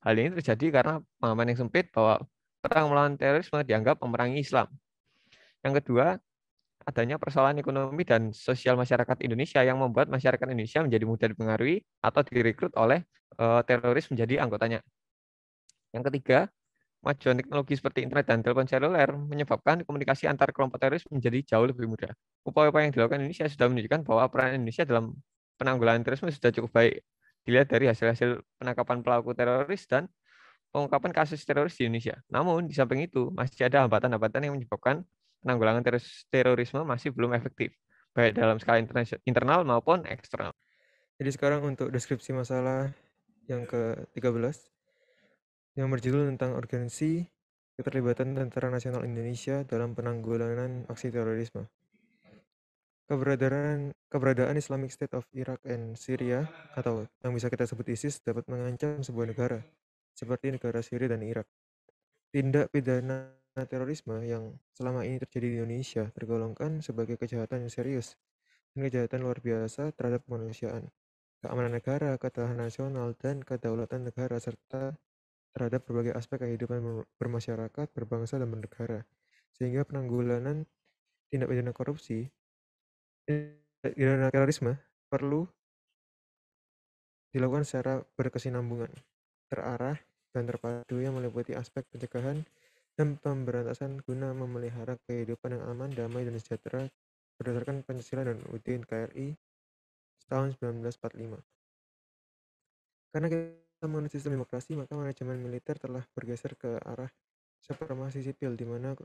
Hal ini terjadi karena pemahaman yang sempit bahwa perang melawan terorisme dianggap memerangi Islam. Yang kedua, adanya persoalan ekonomi dan sosial masyarakat Indonesia yang membuat masyarakat Indonesia menjadi mudah dipengaruhi atau direkrut oleh teroris menjadi anggotanya. Yang ketiga, kemajuan teknologi seperti internet dan telepon seluler menyebabkan komunikasi antar kelompok teroris menjadi jauh lebih mudah. Upaya-upaya yang dilakukan Indonesia sudah menunjukkan bahwa peran Indonesia dalam penanggulangan terorisme sudah cukup baik. Dilihat dari hasil-hasil penangkapan pelaku teroris dan pengungkapan kasus teroris di Indonesia. Namun, di samping itu, masih ada hambatan-hambatan yang menyebabkan penanggulangan terorisme masih belum efektif, baik dalam skala internal maupun eksternal. Jadi sekarang untuk deskripsi masalah yang ke-13, yang berjudul tentang urgensi keterlibatan Tentara Nasional Indonesia dalam penanggulangan aksi terorisme. Keberadaan Islamic State of Iraq and Syria, atau yang bisa kita sebut ISIS, dapat mengancam sebuah negara, seperti negara Syria dan Irak. Tindak pidana terorisme yang selama ini terjadi di Indonesia tergolongkan sebagai kejahatan yang serius dan kejahatan luar biasa terhadap kemanusiaan, keamanan negara, ketahanan nasional, dan kedaulatan negara, serta terhadap berbagai aspek kehidupan bermasyarakat, berbangsa, dan bernegara. Sehingga penanggulangan tindak pidana korupsi, pidana terorisme perlu dilakukan secara berkesinambungan, terarah, dan terpadu yang meliputi aspek pencegahan dan pemberantasan guna memelihara kehidupan yang aman, damai, dan sejahtera berdasarkan Pancasila dan UUD NKRI tahun 1945. Karena kita mengenal sistem demokrasi, maka manajemen militer telah bergeser ke arah supremasi sipil, di mana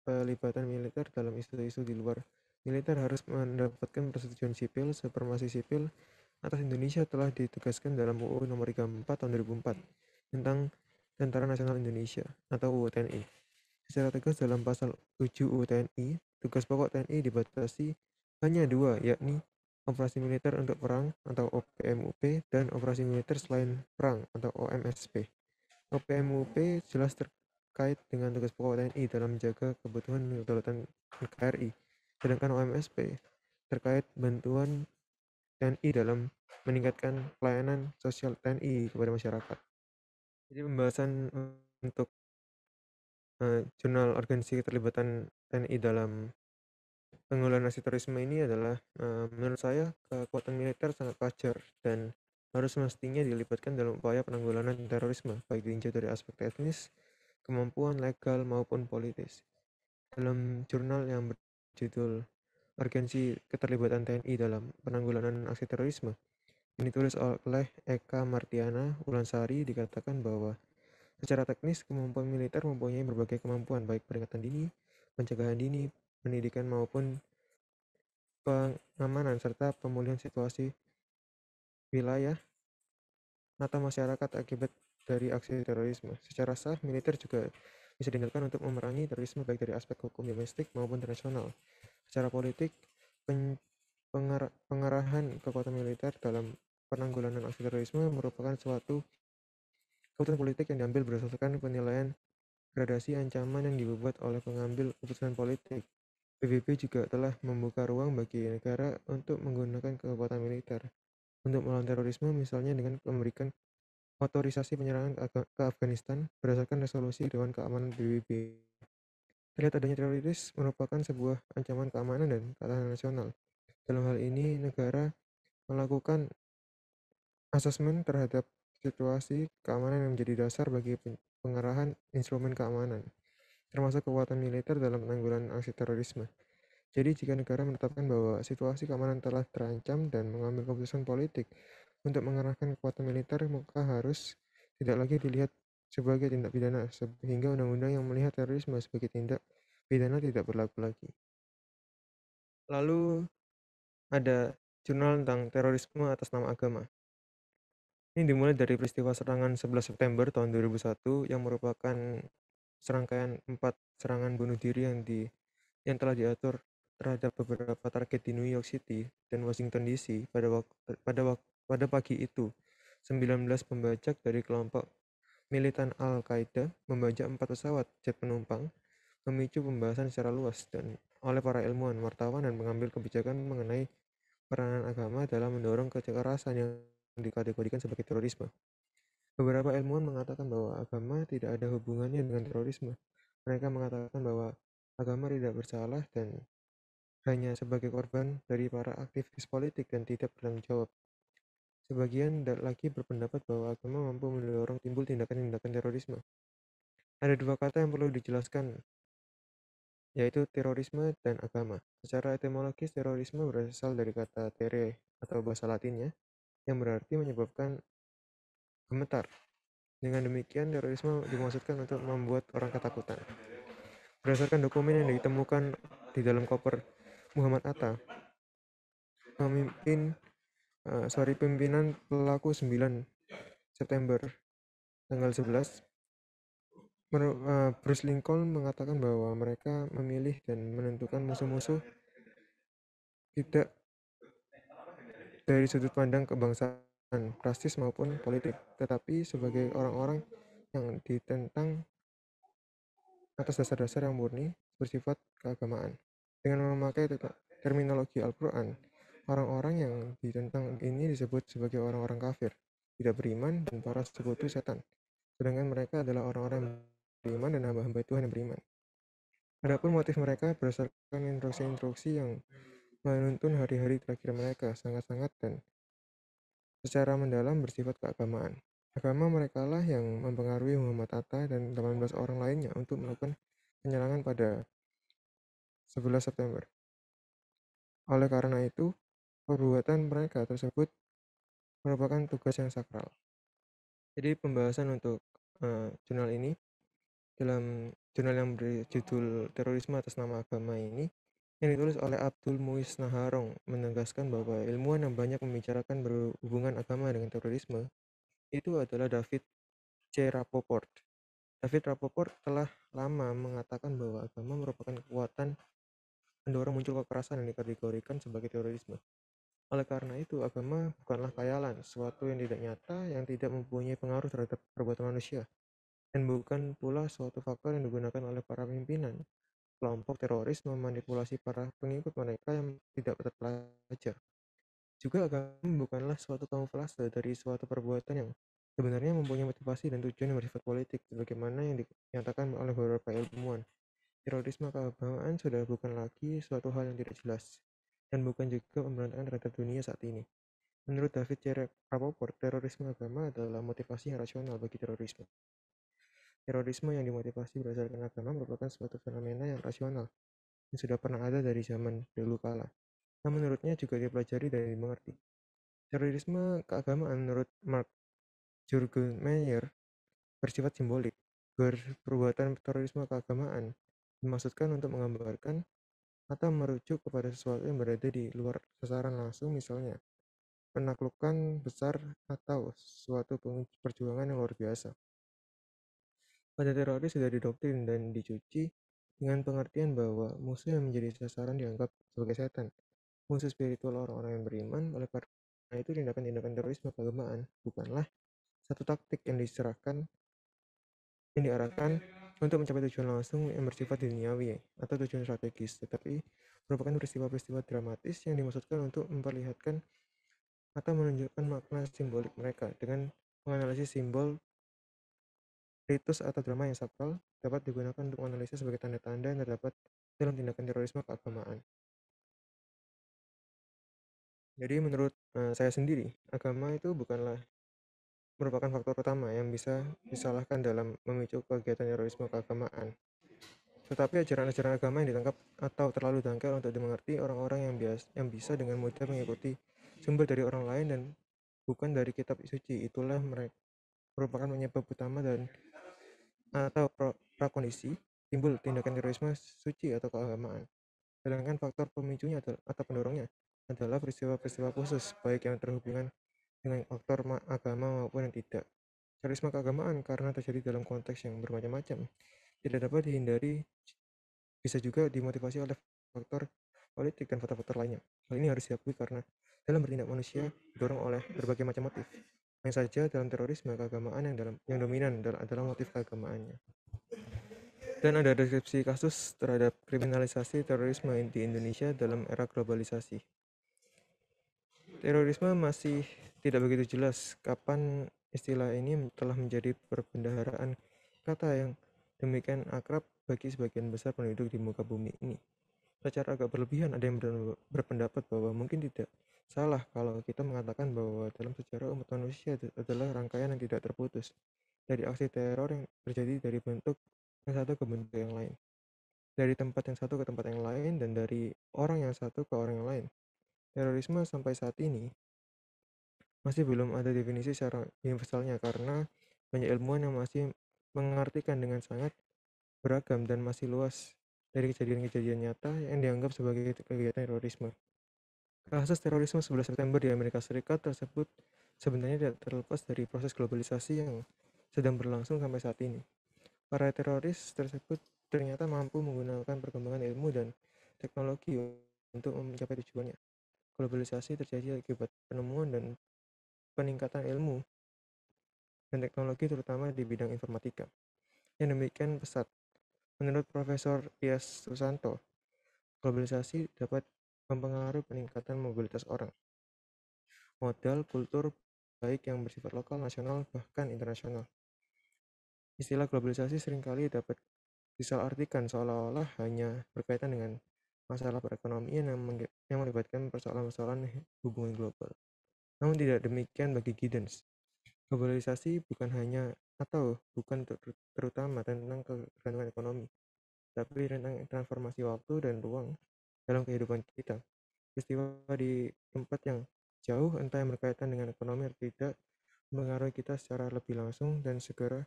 pelibatan militer dalam isu-isu di luar militer harus mendapatkan persetujuan sipil. Supremasi sipil atas Indonesia telah ditegaskan dalam UU Nomor 34 Tahun 2004 tentang Tentara Nasional Indonesia atau UU TNI. Secara tegas dalam pasal 7 UU TNI, tugas pokok TNI dibatasi hanya dua, yakni operasi militer untuk perang atau OPMUP dan operasi militer selain perang atau OMSP. OPMUP jelas terkait dengan tugas pokok TNI dalam menjaga kebutuhan kedaulatan NKRI, sedangkan OMSP terkait bantuan TNI dalam meningkatkan pelayanan sosial TNI kepada masyarakat. Jadi pembahasan untuk jurnal urgensi keterlibatan TNI dalam penanggulangan aksi terorisme ini adalah menurut saya kekuatan militer sangat wajar dan harus semestinya dilibatkan dalam upaya penanggulangan terorisme, baik ditinjau dari aspek teknis, kemampuan legal maupun politis. Dalam jurnal yang berjudul Urgensi Keterlibatan TNI dalam Penanggulangan Aksi Terorisme, Yang ditulis oleh Eka Martiana Ulansari dikatakan bahwa secara teknis kemampuan militer mempunyai berbagai kemampuan baik peringatan dini, pencegahan dini, pendidikan maupun pengamanan serta pemulihan situasi wilayah atau masyarakat akibat dari aksi terorisme. Secara sah, militer juga bisa diandalkan untuk memerangi terorisme baik dari aspek hukum domestik maupun internasional. Secara politik, pengarahan kekuatan militer dalam penanggulangan aksi terorisme merupakan suatu keputusan politik yang diambil berdasarkan penilaian gradasi ancaman yang dibuat oleh pengambil keputusan politik. PBB juga telah membuka ruang bagi negara untuk menggunakan kekuatan militer untuk melawan terorisme, misalnya dengan memberikan otorisasi penyerangan ke Afghanistan berdasarkan resolusi Dewan Keamanan PBB. Terlihat adanya teroris merupakan sebuah ancaman keamanan dan keamanan nasional. Dalam hal ini, negara melakukan asesmen terhadap situasi keamanan yang menjadi dasar bagi pengarahan instrumen keamanan, termasuk kekuatan militer dalam penanggulangan aksi terorisme. Jadi, jika negara menetapkan bahwa situasi keamanan telah terancam dan mengambil keputusan politik untuk mengerahkan kekuatan militer, maka harus tidak lagi dilihat sebagai tindak pidana, sehingga undang-undang yang melihat terorisme sebagai tindak pidana tidak berlaku lagi. Lalu ada jurnal tentang terorisme atas nama agama. Ini dimulai dari peristiwa serangan 11 September tahun 2001 yang merupakan serangkaian 4 serangan bunuh diri yang telah diatur terhadap beberapa target di New York City dan Washington DC pada pagi itu. 19 pembajak dari kelompok militan Al-Qaeda membajak 4 pesawat jet penumpang, memicu pembahasan secara luas dan oleh para ilmuwan, wartawan, dan pengambil kebijakan mengenai peranan agama dalam mendorong kekerasan yang dikategorikan sebagai terorisme. Beberapa ilmuwan mengatakan bahwa agama tidak ada hubungannya dengan terorisme. Mereka mengatakan bahwa agama tidak bersalah dan hanya sebagai korban dari para aktivis politik dan tidak bertanggung jawab. Sebagian lagi berpendapat bahwa agama mampu mendorong timbul tindakan-tindakan terorisme. Ada 2 kata yang perlu dijelaskan, yaitu terorisme dan agama. Secara etimologis, terorisme berasal dari kata tere atau bahasa Latinnya, yang berarti menyebabkan gemetar. Dengan demikian, terorisme dimaksudkan untuk membuat orang ketakutan. Berdasarkan dokumen yang ditemukan di dalam koper Muhammad Atta, pimpinan pelaku 9 September tanggal 11, Bruce Lincoln mengatakan bahwa mereka memilih dan menentukan musuh-musuh tidak dari sudut pandang kebangsaan, rasis maupun politik, tetapi sebagai orang-orang yang ditentang atas dasar-dasar yang murni bersifat keagamaan. Dengan memakai terminologi Al-Quran, orang-orang yang ditentang ini disebut sebagai orang-orang kafir, tidak beriman, dan para sekutu setan. Sedangkan mereka adalah orang-orang yang beriman dan hamba-hamba Tuhan yang beriman. Adapun motif mereka berdasarkan instruksi-instruksi yang menuntun hari-hari terakhir mereka sangat-sangat dan secara mendalam bersifat keagamaan. Agama mereka lah yang mempengaruhi Muhammad Atta dan 18 orang lainnya untuk melakukan penyerangan pada 11 September. Oleh karena itu, perbuatan mereka tersebut merupakan tugas yang sakral. Jadi pembahasan untuk jurnal ini, dalam jurnal yang berjudul Terorisme atas Nama Agama ini, yang ditulis oleh Abdul Muiz Naharong, menegaskan bahwa ilmuwan yang banyak membicarakan berhubungan agama dengan terorisme itu adalah David C. Rapoport. David Rapoport telah lama mengatakan bahwa agama merupakan kekuatan mendorong muncul kekerasan yang dikategorikan sebagai terorisme. Oleh karena itu, agama bukanlah khayalan, sesuatu yang tidak nyata, yang tidak mempunyai pengaruh terhadap perbuatan manusia, dan bukan pula suatu faktor yang digunakan oleh para pimpinan kelompok teroris memanipulasi para pengikut mereka yang tidak terpelajar. Juga agama bukanlah suatu kamuflase dari suatu perbuatan yang sebenarnya mempunyai motivasi dan tujuan yang bersifat politik, sebagaimana yang dinyatakan oleh beberapa ilmuwan. Terorisme keagamaan sudah bukan lagi suatu hal yang tidak jelas, dan bukan juga pemberontakan terhadap dunia saat ini. Menurut David C. Rapoport, terorisme agama adalah motivasi yang rasional bagi terorisme. Terorisme yang dimotivasi berdasarkan agama merupakan suatu fenomena yang rasional, yang sudah pernah ada dari zaman dulu kala. Nah, menurutnya juga dipelajari dan dimengerti. Terorisme keagamaan menurut Mark Jurgenmeier bersifat simbolik. Perbuatan terorisme keagamaan dimaksudkan untuk menggambarkan atau merujuk kepada sesuatu yang berada di luar sasaran langsung, misalnya penaklukan besar atau suatu perjuangan yang luar biasa. Pada teroris sudah didoktrin dan dicuci dengan pengertian bahwa musuh yang menjadi sasaran dianggap sebagai setan, musuh spiritual orang-orang yang beriman. Oleh karena itu, tindakan-tindakan terorisme keagamaan bukanlah satu taktik yang diarahkan untuk mencapai tujuan langsung yang bersifat duniawi atau tujuan strategis, tetapi merupakan peristiwa-peristiwa dramatis yang dimaksudkan untuk memperlihatkan atau menunjukkan makna simbolik mereka. Dengan menganalisis simbol, ritus atau drama yang sakral dapat digunakan untuk menganalisis sebagai tanda-tanda yang terdapat dalam tindakan terorisme keagamaan. Jadi menurut saya sendiri, agama itu bukanlah merupakan faktor utama yang bisa disalahkan dalam memicu kegiatan terorisme keagamaan. Tetapi ajaran-ajaran agama yang ditangkap atau terlalu dangkal untuk dimengerti orang-orang yang bisa dengan mudah mengikuti sumber dari orang lain dan bukan dari kitab suci, itulah merupakan penyebab utama dan atau prakondisi timbul tindakan terorisme suci atau keagamaan. Sedangkan faktor pemicunya atau pendorongnya adalah peristiwa-peristiwa khusus, baik yang terhubungan dengan faktor agama maupun yang tidak. Terorisme keagamaan karena terjadi dalam konteks yang bermacam-macam tidak dapat dihindari, bisa juga dimotivasi oleh faktor politik dan faktor-faktor lainnya. Hal ini harus diakui karena dalam bertindak manusia didorong oleh berbagai macam motif. Hanya saja dalam terorisme keagamaan yang dominan adalah motif keagamaannya. Dan ada deskripsi kasus terhadap kriminalisasi terorisme di Indonesia dalam era globalisasi. Terorisme masih tidak begitu jelas kapan istilah ini telah menjadi perbendaharaan kata yang demikian akrab bagi sebagian besar penduduk di muka bumi ini. Secara agak berlebihan, ada yang berpendapat bahwa mungkin tidak salah kalau kita mengatakan bahwa dalam sejarah umat manusia adalah rangkaian yang tidak terputus dari aksi teror yang terjadi dari bentuk yang satu ke bentuk yang lain, dari tempat yang satu ke tempat yang lain, dan dari orang yang satu ke orang yang lain. Terorisme sampai saat ini masih belum ada definisi secara universalnya karena banyak ilmuwan yang masih mengartikan dengan sangat beragam dan masih luas dari kejadian-kejadian nyata yang dianggap sebagai kegiatan terorisme. Kasus terorisme 11 September di Amerika Serikat tersebut sebenarnya tidak terlepas dari proses globalisasi yang sedang berlangsung sampai saat ini. Para teroris tersebut ternyata mampu menggunakan perkembangan ilmu dan teknologi untuk mencapai tujuannya. Globalisasi terjadi akibat penemuan dan peningkatan ilmu dan teknologi terutama di bidang informatika yang demikian pesat. Menurut Profesor Tias Susanto, globalisasi dapat mempengaruhi peningkatan mobilitas orang, modal, kultur, baik yang bersifat lokal, nasional, bahkan internasional. Istilah globalisasi seringkali dapat disalahartikan seolah-olah hanya berkaitan dengan masalah perekonomian yang melibatkan persoalan-persoalan hubungan global. Namun tidak demikian bagi Giddens. Globalisasi bukan hanya atau bukan terutama tentang ketergantungan ekonomi, tapi tentang transformasi waktu dan ruang dalam kehidupan kita. Peristiwa di tempat yang jauh, entah yang berkaitan dengan ekonomi atau tidak, mempengaruhi kita secara lebih langsung dan segera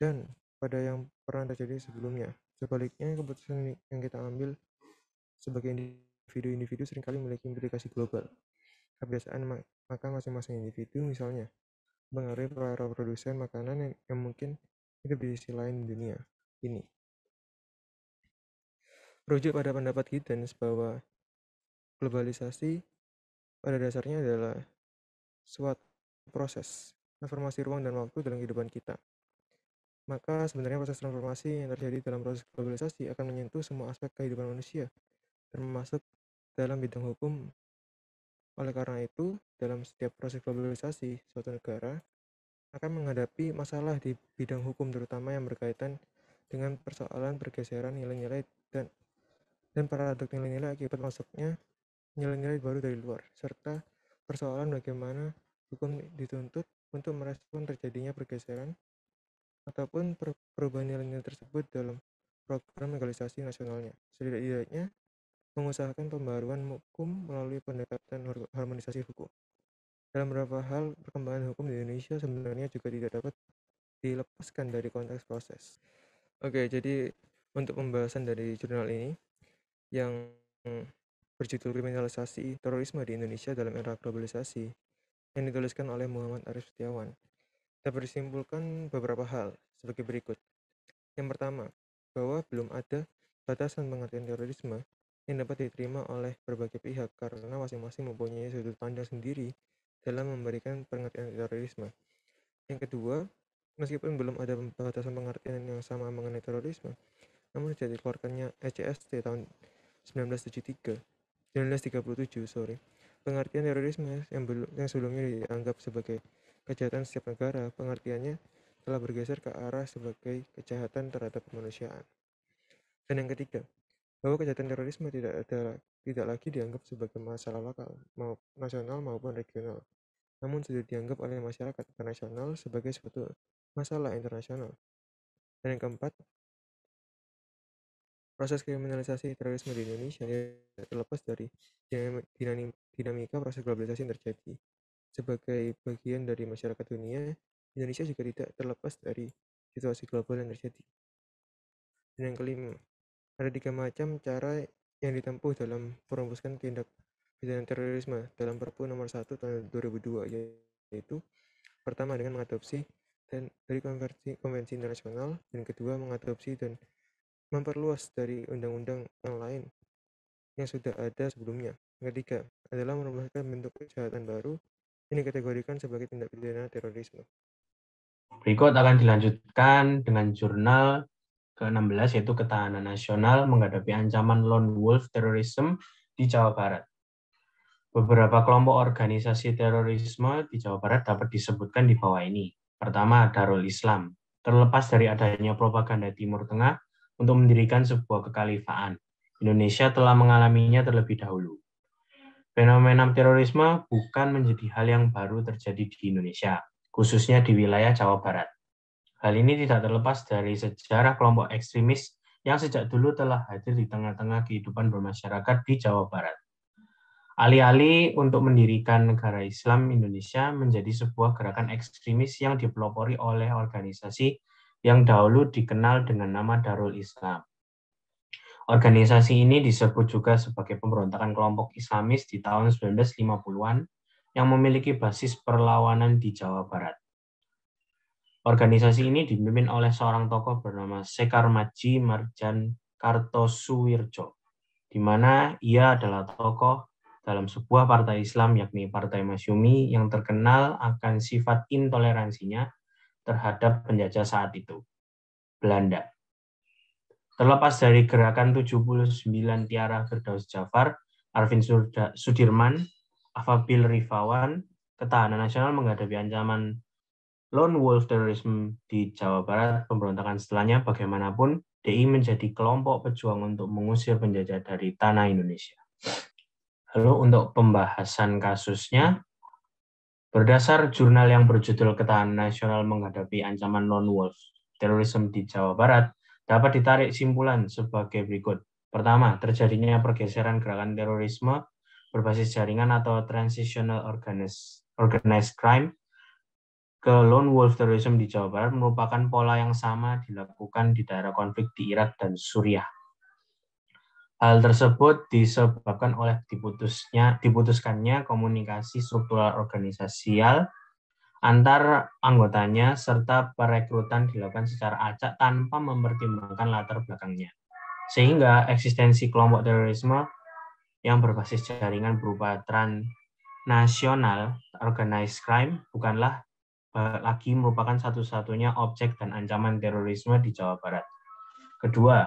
dan pada yang pernah terjadi sebelumnya. Sebaliknya, keputusan yang kita ambil sebagai individu seringkali memiliki implikasi global. Kebiasaan makan masing-masing individu misalnya mengaruhi para produsen makanan yang mungkin hidup di sisi lain dunia ini. Merujuk pada pendapat Giddens bahwa globalisasi pada dasarnya adalah suatu proses transformasi ruang dan waktu dalam kehidupan kita. Maka sebenarnya proses transformasi yang terjadi dalam proses globalisasi akan menyentuh semua aspek kehidupan manusia, termasuk dalam bidang hukum. Oleh karena itu, dalam setiap proses globalisasi, suatu negara akan menghadapi masalah di bidang hukum terutama yang berkaitan dengan persoalan pergeseran nilai-nilai dan paradok nilai-nilai akibat masuknya nilai-nilai baru dari luar, serta persoalan bagaimana hukum dituntut untuk merespon terjadinya pergeseran ataupun perubahan nilai-nilai tersebut dalam program legalisasi nasionalnya. Setidak-tidaknya mengusahakan pembaruan hukum melalui pendekatan harmonisasi hukum. Dalam beberapa hal, perkembangan hukum di Indonesia sebenarnya juga tidak dapat dilepaskan dari konteks proses. Oke, jadi untuk pembahasan dari jurnal ini yang berjudul Kriminalisasi Terorisme di Indonesia dalam Era Globalisasi yang dituliskan oleh Muhammad Arif Setiawan, dapat disimpulkan beberapa hal sebagai berikut. Yang pertama, bahwa belum ada batasan pengertian terorisme yang dapat diterima oleh berbagai pihak karena masing-masing mempunyai sudut pandang sendiri dalam memberikan pengertian terorisme. Yang kedua, meskipun belum ada batasan pengertian yang sama mengenai terorisme, namun sejak dikeluarkannya ECST tahun 1937, pengertian terorisme yang sebelumnya dianggap sebagai kejahatan setiap negara, pengertiannya telah bergeser ke arah sebagai kejahatan terhadap kemanusiaan. Dan yang ketiga, bahwa kejahatan terorisme tidak lagi dianggap sebagai masalah lokal, nasional maupun regional, namun sudah dianggap oleh masyarakat internasional sebagai suatu masalah internasional. Dan yang keempat, proses kriminalisasi terorisme di Indonesia tidak terlepas dari dinamika proses globalisasi yang terjadi. Sebagai bagian dari masyarakat dunia, Indonesia juga tidak terlepas dari situasi global yang terjadi. Dan yang kelima, ada 3 macam cara yang ditempuh dalam merumuskan tindak pidana terorisme dalam Perpu nomor 1 tahun 2002, yaitu pertama dengan mengadopsi dari konvensi internasional, dan kedua mengadopsi dan memperluas dari undang-undang yang lain yang sudah ada sebelumnya. Yang ketiga adalah merumuskan bentuk kejahatan baru yang dikategorikan sebagai tindak pidana terorisme. Berikut akan dilanjutkan dengan jurnal ke-16, yaitu Ketahanan Nasional Menghadapi Ancaman Lone Wolf Terrorism di Jawa Barat. Beberapa kelompok organisasi terorisme di Jawa Barat dapat disebutkan di bawah ini. Pertama, Darul Islam. Terlepas dari adanya propaganda Timur Tengah untuk mendirikan sebuah kekhalifaan, Indonesia telah mengalaminya terlebih dahulu. Fenomena terorisme bukan menjadi hal yang baru terjadi di Indonesia, khususnya di wilayah Jawa Barat. Hal ini tidak terlepas dari sejarah kelompok ekstremis yang sejak dulu telah hadir di tengah-tengah kehidupan bermasyarakat di Jawa Barat. Alih-alih untuk mendirikan negara Islam, Indonesia menjadi sebuah gerakan ekstremis yang dipelopori oleh organisasi yang dahulu dikenal dengan nama Darul Islam. Organisasi ini disebut juga sebagai pemberontakan kelompok Islamis di tahun 1950-an yang memiliki basis perlawanan di Jawa Barat. Organisasi ini dipimpin oleh seorang tokoh bernama Sekar Madji Marjan Kartosuwirjo, di mana ia adalah tokoh dalam sebuah partai Islam, yakni Partai Masyumi, yang terkenal akan sifat intoleransinya terhadap penjajah saat itu, Belanda. Terlepas dari gerakan 79 Tiara Firdaus Jafar, Arvin Sudirman, Afabil Rifawan, Ketahanan Nasional Menghadapi Ancaman Lone Wolf Terrorism di Jawa Barat, pemberontakan setelahnya, bagaimanapun, DI menjadi kelompok pejuang untuk mengusir penjajah dari tanah Indonesia. Lalu untuk pembahasan kasusnya, berdasar jurnal yang berjudul Ketahanan Nasional Menghadapi Ancaman Lone Wolf Terrorism di Jawa Barat, dapat ditarik simpulan sebagai berikut. Pertama, terjadinya pergeseran gerakan terorisme berbasis jaringan atau transitional organized crime ke lone wolf terrorism di Jawa Barat merupakan pola yang sama dilakukan di daerah konflik di Irak dan Suriah. Hal tersebut disebabkan oleh diputuskannya komunikasi struktural organisasial antar anggotanya serta perekrutan dilakukan secara acak tanpa mempertimbangkan latar belakangnya. Sehingga eksistensi kelompok terorisme yang berbasis jaringan berupa transnasional organized crime bukanlah lagi merupakan satu-satunya objek dan ancaman terorisme di Jawa Barat. Kedua,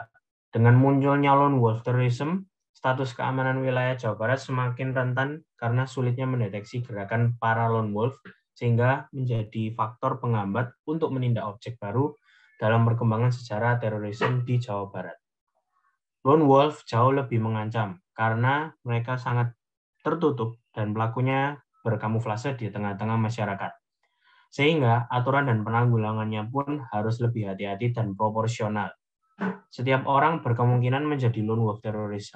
dengan munculnya lone wolf terrorism, status keamanan wilayah Jawa Barat semakin rentan karena sulitnya mendeteksi gerakan para lone wolf, sehingga menjadi faktor penghambat untuk menindak objek baru dalam perkembangan sejarah terorisme di Jawa Barat. Lone wolf jauh lebih mengancam karena mereka sangat tertutup dan pelakunya berkamuflase di tengah-tengah masyarakat. Sehingga aturan dan penanggulangannya pun harus lebih hati-hati dan proporsional. Setiap orang berkemungkinan menjadi lone wolf teroris.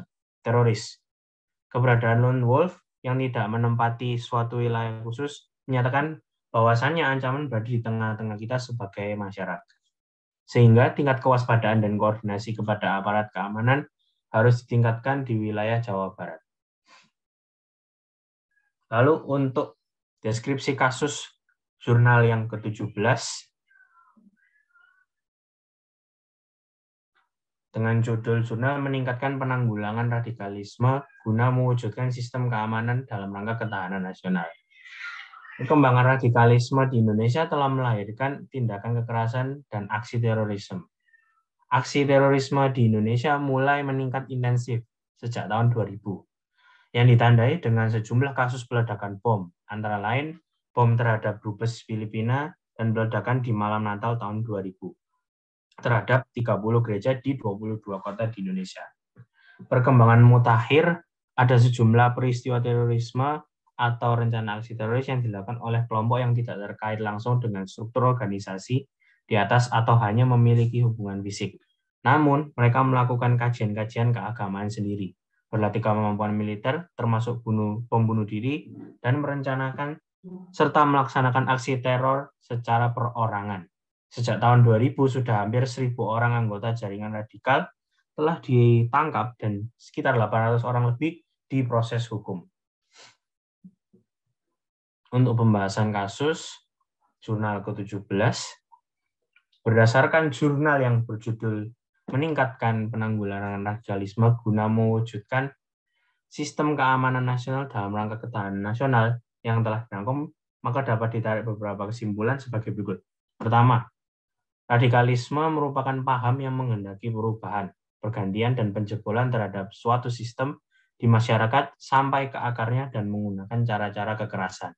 Keberadaan lone wolf yang tidak menempati suatu wilayah khusus menyatakan bahwasannya ancaman berada di tengah-tengah kita sebagai masyarakat. Sehingga tingkat kewaspadaan dan koordinasi kepada aparat keamanan harus ditingkatkan di wilayah Jawa Barat. Lalu untuk deskripsi kasus jurnal yang ke-17, dengan judul Jurnal Meningkatkan Penanggulangan Radikalisme Guna Mewujudkan Sistem Keamanan dalam Rangka Ketahanan Nasional. Perkembangan radikalisme di Indonesia telah melahirkan tindakan kekerasan dan aksi terorisme. Aksi terorisme di Indonesia mulai meningkat intensif sejak tahun 2000, yang ditandai dengan sejumlah kasus peledakan bom, antara lain bom terhadap Dubes Filipina dan peledakan di malam Natal tahun 2000. Terhadap 30 gereja di 22 kota di Indonesia. Perkembangan mutakhir, ada sejumlah peristiwa terorisme atau rencana aksi teroris yang dilakukan oleh kelompok yang tidak terkait langsung dengan struktur organisasi di atas atau hanya memiliki hubungan fisik. Namun, mereka melakukan kajian-kajian keagamaan sendiri, berlatih kemampuan militer, termasuk bom bunuh diri, dan merencanakan serta melaksanakan aksi teror secara perorangan. Sejak tahun 2000 sudah hampir 1.000 orang anggota jaringan radikal telah ditangkap dan sekitar 800 orang lebih diproses hukum. Untuk pembahasan kasus jurnal ke-17, berdasarkan jurnal yang berjudul Meningkatkan Penanggulangan Radikalisme Guna Mewujudkan Sistem Keamanan Nasional dalam Rangka Ketahanan Nasional yang telah dirangkum, maka dapat ditarik beberapa kesimpulan sebagai berikut. Pertama, radikalisme merupakan paham yang menghendaki perubahan, pergantian, dan penjebolan terhadap suatu sistem di masyarakat sampai ke akarnya dan menggunakan cara-cara kekerasan.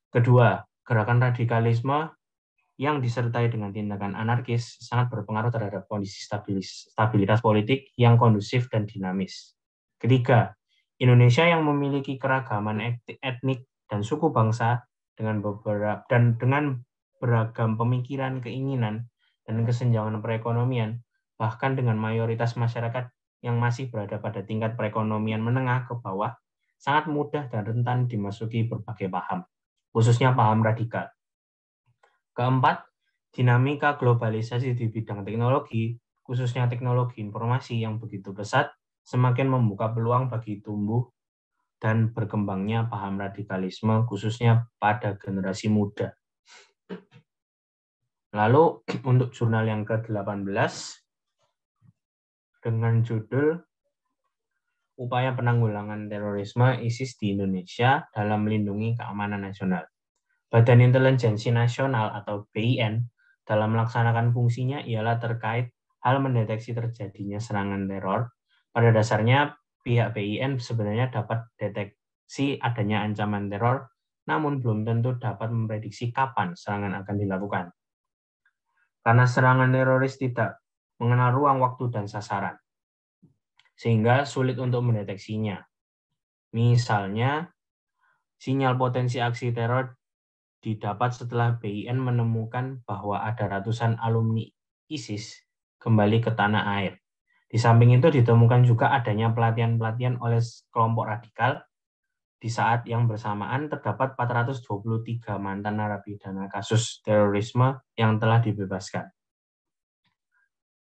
Kedua, gerakan radikalisme yang disertai dengan tindakan anarkis sangat berpengaruh terhadap kondisi stabilitas politik yang kondusif dan dinamis. Ketiga, Indonesia yang memiliki keragaman etnik dan suku bangsa dengan beragam pemikiran, keinginan, dan kesenjangan perekonomian, bahkan dengan mayoritas masyarakat yang masih berada pada tingkat perekonomian menengah ke bawah, sangat mudah dan rentan dimasuki berbagai paham, khususnya paham radikal. Keempat, dinamika globalisasi di bidang teknologi, khususnya teknologi informasi yang begitu pesat, semakin membuka peluang bagi tumbuh dan berkembangnya paham radikalisme, khususnya pada generasi muda. Lalu untuk jurnal yang ke-18 dengan judul Upaya Penanggulangan Terorisme ISIS di Indonesia dalam Melindungi Keamanan Nasional. Badan Intelijensi Nasional atau BIN dalam melaksanakan fungsinya ialah terkait hal mendeteksi terjadinya serangan teror. Pada dasarnya pihak BIN sebenarnya dapat deteksi adanya ancaman teror, namun belum tentu dapat memprediksi kapan serangan akan dilakukan. Karena serangan teroris tidak mengenal ruang, waktu, dan sasaran, sehingga sulit untuk mendeteksinya. Misalnya, sinyal potensi aksi teror didapat setelah BIN menemukan bahwa ada ratusan alumni ISIS kembali ke tanah air. Di samping itu ditemukan juga adanya pelatihan-pelatihan oleh kelompok radikal. Di saat yang bersamaan terdapat 423 mantan narapidana kasus terorisme yang telah dibebaskan.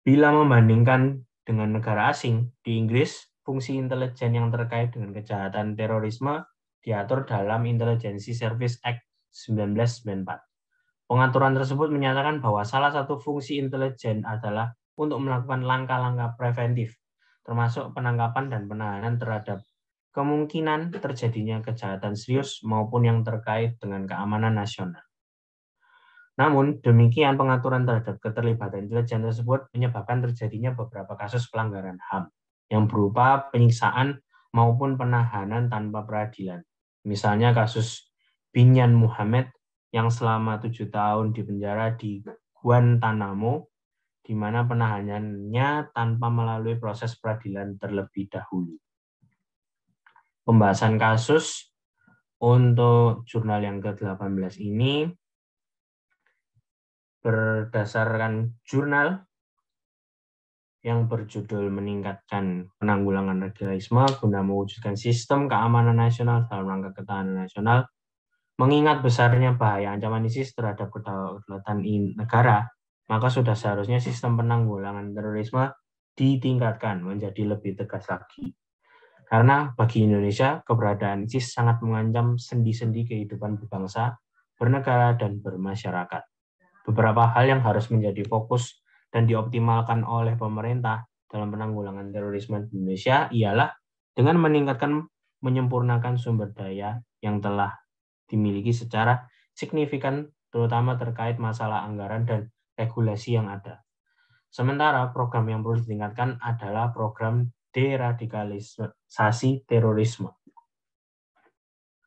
Bila membandingkan dengan negara asing, di Inggris, fungsi intelijen yang terkait dengan kejahatan terorisme diatur dalam Intelligence Service Act 1994. Pengaturan tersebut menyatakan bahwa salah satu fungsi intelijen adalah untuk melakukan langkah-langkah preventif, termasuk penangkapan dan penahanan terhadap kemungkinan terjadinya kejahatan serius maupun yang terkait dengan keamanan nasional. Namun, demikian pengaturan terhadap keterlibatan intelijen tersebut menyebabkan terjadinya beberapa kasus pelanggaran HAM yang berupa penyiksaan maupun penahanan tanpa peradilan. Misalnya kasus Binyan Muhammad yang selama 7 tahun dipenjara di Guantanamo, di mana penahanannya tanpa melalui proses peradilan terlebih dahulu. Pembahasan kasus untuk jurnal yang ke-18 ini berdasarkan jurnal yang berjudul Meningkatkan Penanggulangan Radikalisme guna mewujudkan sistem keamanan nasional dalam rangka ketahanan nasional, mengingat besarnya bahaya ancaman ISIS terhadap kedaulatan negara, maka sudah seharusnya sistem penanggulangan terorisme ditingkatkan menjadi lebih tegas lagi. Karena bagi Indonesia, keberadaan ISIS sangat mengancam sendi-sendi kehidupan berbangsa, bernegara, dan bermasyarakat. Beberapa hal yang harus menjadi fokus dan dioptimalkan oleh pemerintah dalam penanggulangan terorisme di Indonesia ialah dengan meningkatkan, menyempurnakan sumber daya yang telah dimiliki secara signifikan, terutama terkait masalah anggaran dan regulasi yang ada. Sementara program yang perlu ditingkatkan adalah program deradikalisasi terorisme.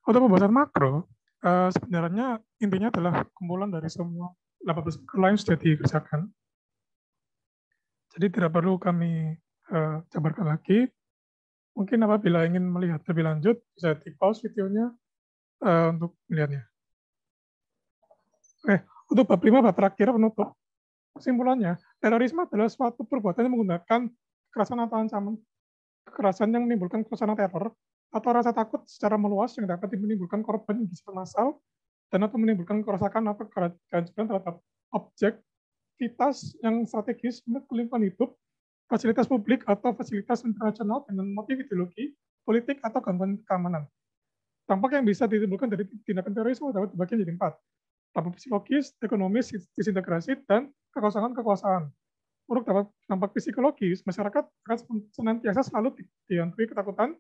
Untuk pembahasan makro, sebenarnya intinya adalah kumpulan dari semua 18 lain sudah dikerjakan. Jadi tidak perlu kami jabarkan lagi. Mungkin apabila ingin melihat lebih lanjut, bisa di-pause videonya untuk melihatnya. Untuk bab 5, bab terakhir penutup. Kesimpulannya, terorisme adalah suatu perbuatan yang menggunakan kekerasan atau ancaman. Kekerasan yang menimbulkan suasana teror atau rasa takut secara meluas yang dapat menimbulkan korban yang bersifat massal dan atau menimbulkan kerusakan atau kehancuran terhadap objek, aktivitas yang strategis untuk lingkungan hidup, fasilitas publik atau fasilitas internasional dengan motif ideologi, politik atau gangguan keamanan. Dampak yang bisa ditimbulkan dari tindakan terorisme dapat dibagi menjadi 4. Dampak psikologis, ekonomis, disintegrasi, dan kekosongan-kekuasaan. Untuk dampak psikologis, masyarakat akan senantiasa selalu dihantui ketakutan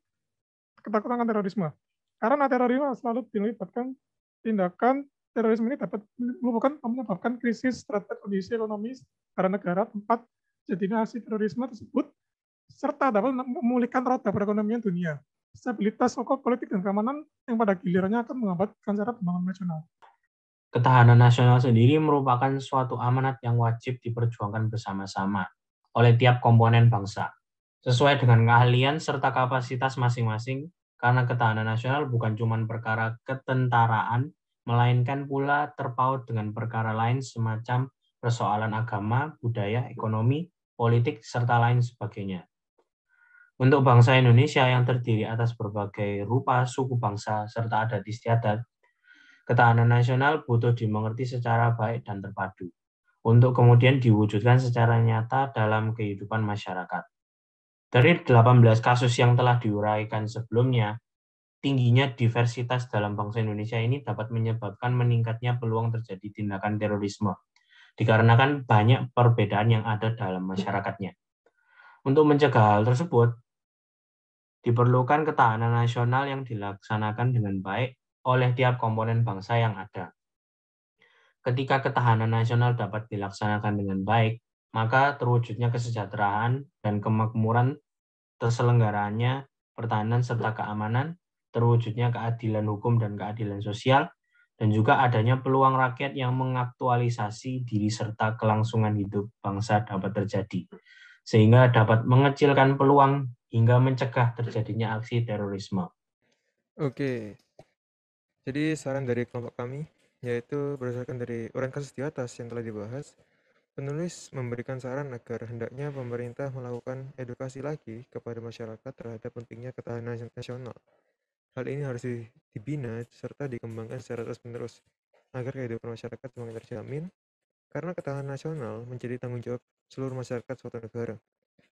akan terorisme. Karena terorisme selalu dilibatkan tindakan terorisme ini dapat menyebabkan krisis terhadap kondisi ekonomi negara tempat jadinya aksi terorisme tersebut, serta dapat memulihkan roda perekonomian dunia. Stabilitas politik dan keamanan yang pada gilirannya akan menghambatkan cara pembangunan nasional. Ketahanan nasional sendiri merupakan suatu amanat yang wajib diperjuangkan bersama-sama oleh tiap komponen bangsa, sesuai dengan keahlian serta kapasitas masing-masing, karena ketahanan nasional bukan cuma perkara ketentaraan, melainkan pula terpaut dengan perkara lain semacam persoalan agama, budaya, ekonomi, politik, serta lain sebagainya. Untuk bangsa Indonesia yang terdiri atas berbagai rupa suku bangsa serta adat istiadat, ketahanan nasional butuh dimengerti secara baik dan terpadu, untuk kemudian diwujudkan secara nyata dalam kehidupan masyarakat. Dari 18 kasus yang telah diuraikan sebelumnya, tingginya diversitas dalam bangsa Indonesia ini dapat menyebabkan meningkatnya peluang terjadi tindakan terorisme, dikarenakan banyak perbedaan yang ada dalam masyarakatnya. Untuk mencegah hal tersebut, diperlukan ketahanan nasional yang dilaksanakan dengan baik oleh tiap komponen bangsa yang ada. Ketika ketahanan nasional dapat dilaksanakan dengan baik, maka terwujudnya kesejahteraan dan kemakmuran, terselenggaranya pertahanan serta keamanan, terwujudnya keadilan hukum dan keadilan sosial, dan juga adanya peluang rakyat yang mengaktualisasi diri serta kelangsungan hidup bangsa dapat terjadi, sehingga dapat mengecilkan peluang hingga mencegah terjadinya aksi terorisme. Oke, jadi saran dari kelompok kami, yaitu berdasarkan dari uraian kasus di atas yang telah dibahas, penulis memberikan saran agar hendaknya pemerintah melakukan edukasi lagi kepada masyarakat terhadap pentingnya ketahanan nasional. Hal ini harus dibina serta dikembangkan secara terus-menerus agar kehidupan masyarakat semakin terjamin, karena ketahanan nasional menjadi tanggung jawab seluruh masyarakat suatu negara.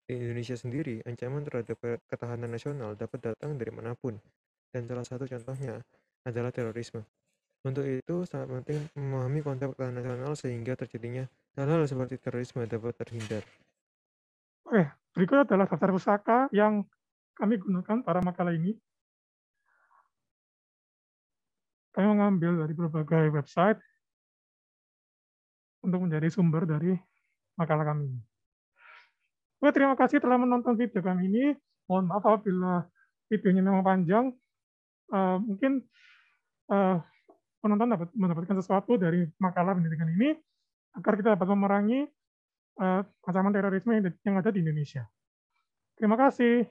Di Indonesia sendiri, ancaman terhadap ketahanan nasional dapat datang dari manapun, dan salah satu contohnya adalah terorisme. Untuk itu, sangat penting memahami konsep ketahanan nasional sehingga terjadinya hal-hal seperti terorisme dapat terhindar. Oke, berikut adalah daftar pusaka yang kami gunakan para makalah ini. Kami mengambil dari berbagai website untuk menjadi sumber dari makalah kami. Oke, terima kasih telah menonton video kami ini. Mohon maaf apabila videonya memang panjang. Mungkin penonton dapat mendapatkan sesuatu dari makalah pendidikan ini agar kita dapat memerangi ancaman terorisme yang ada di Indonesia. Terima kasih.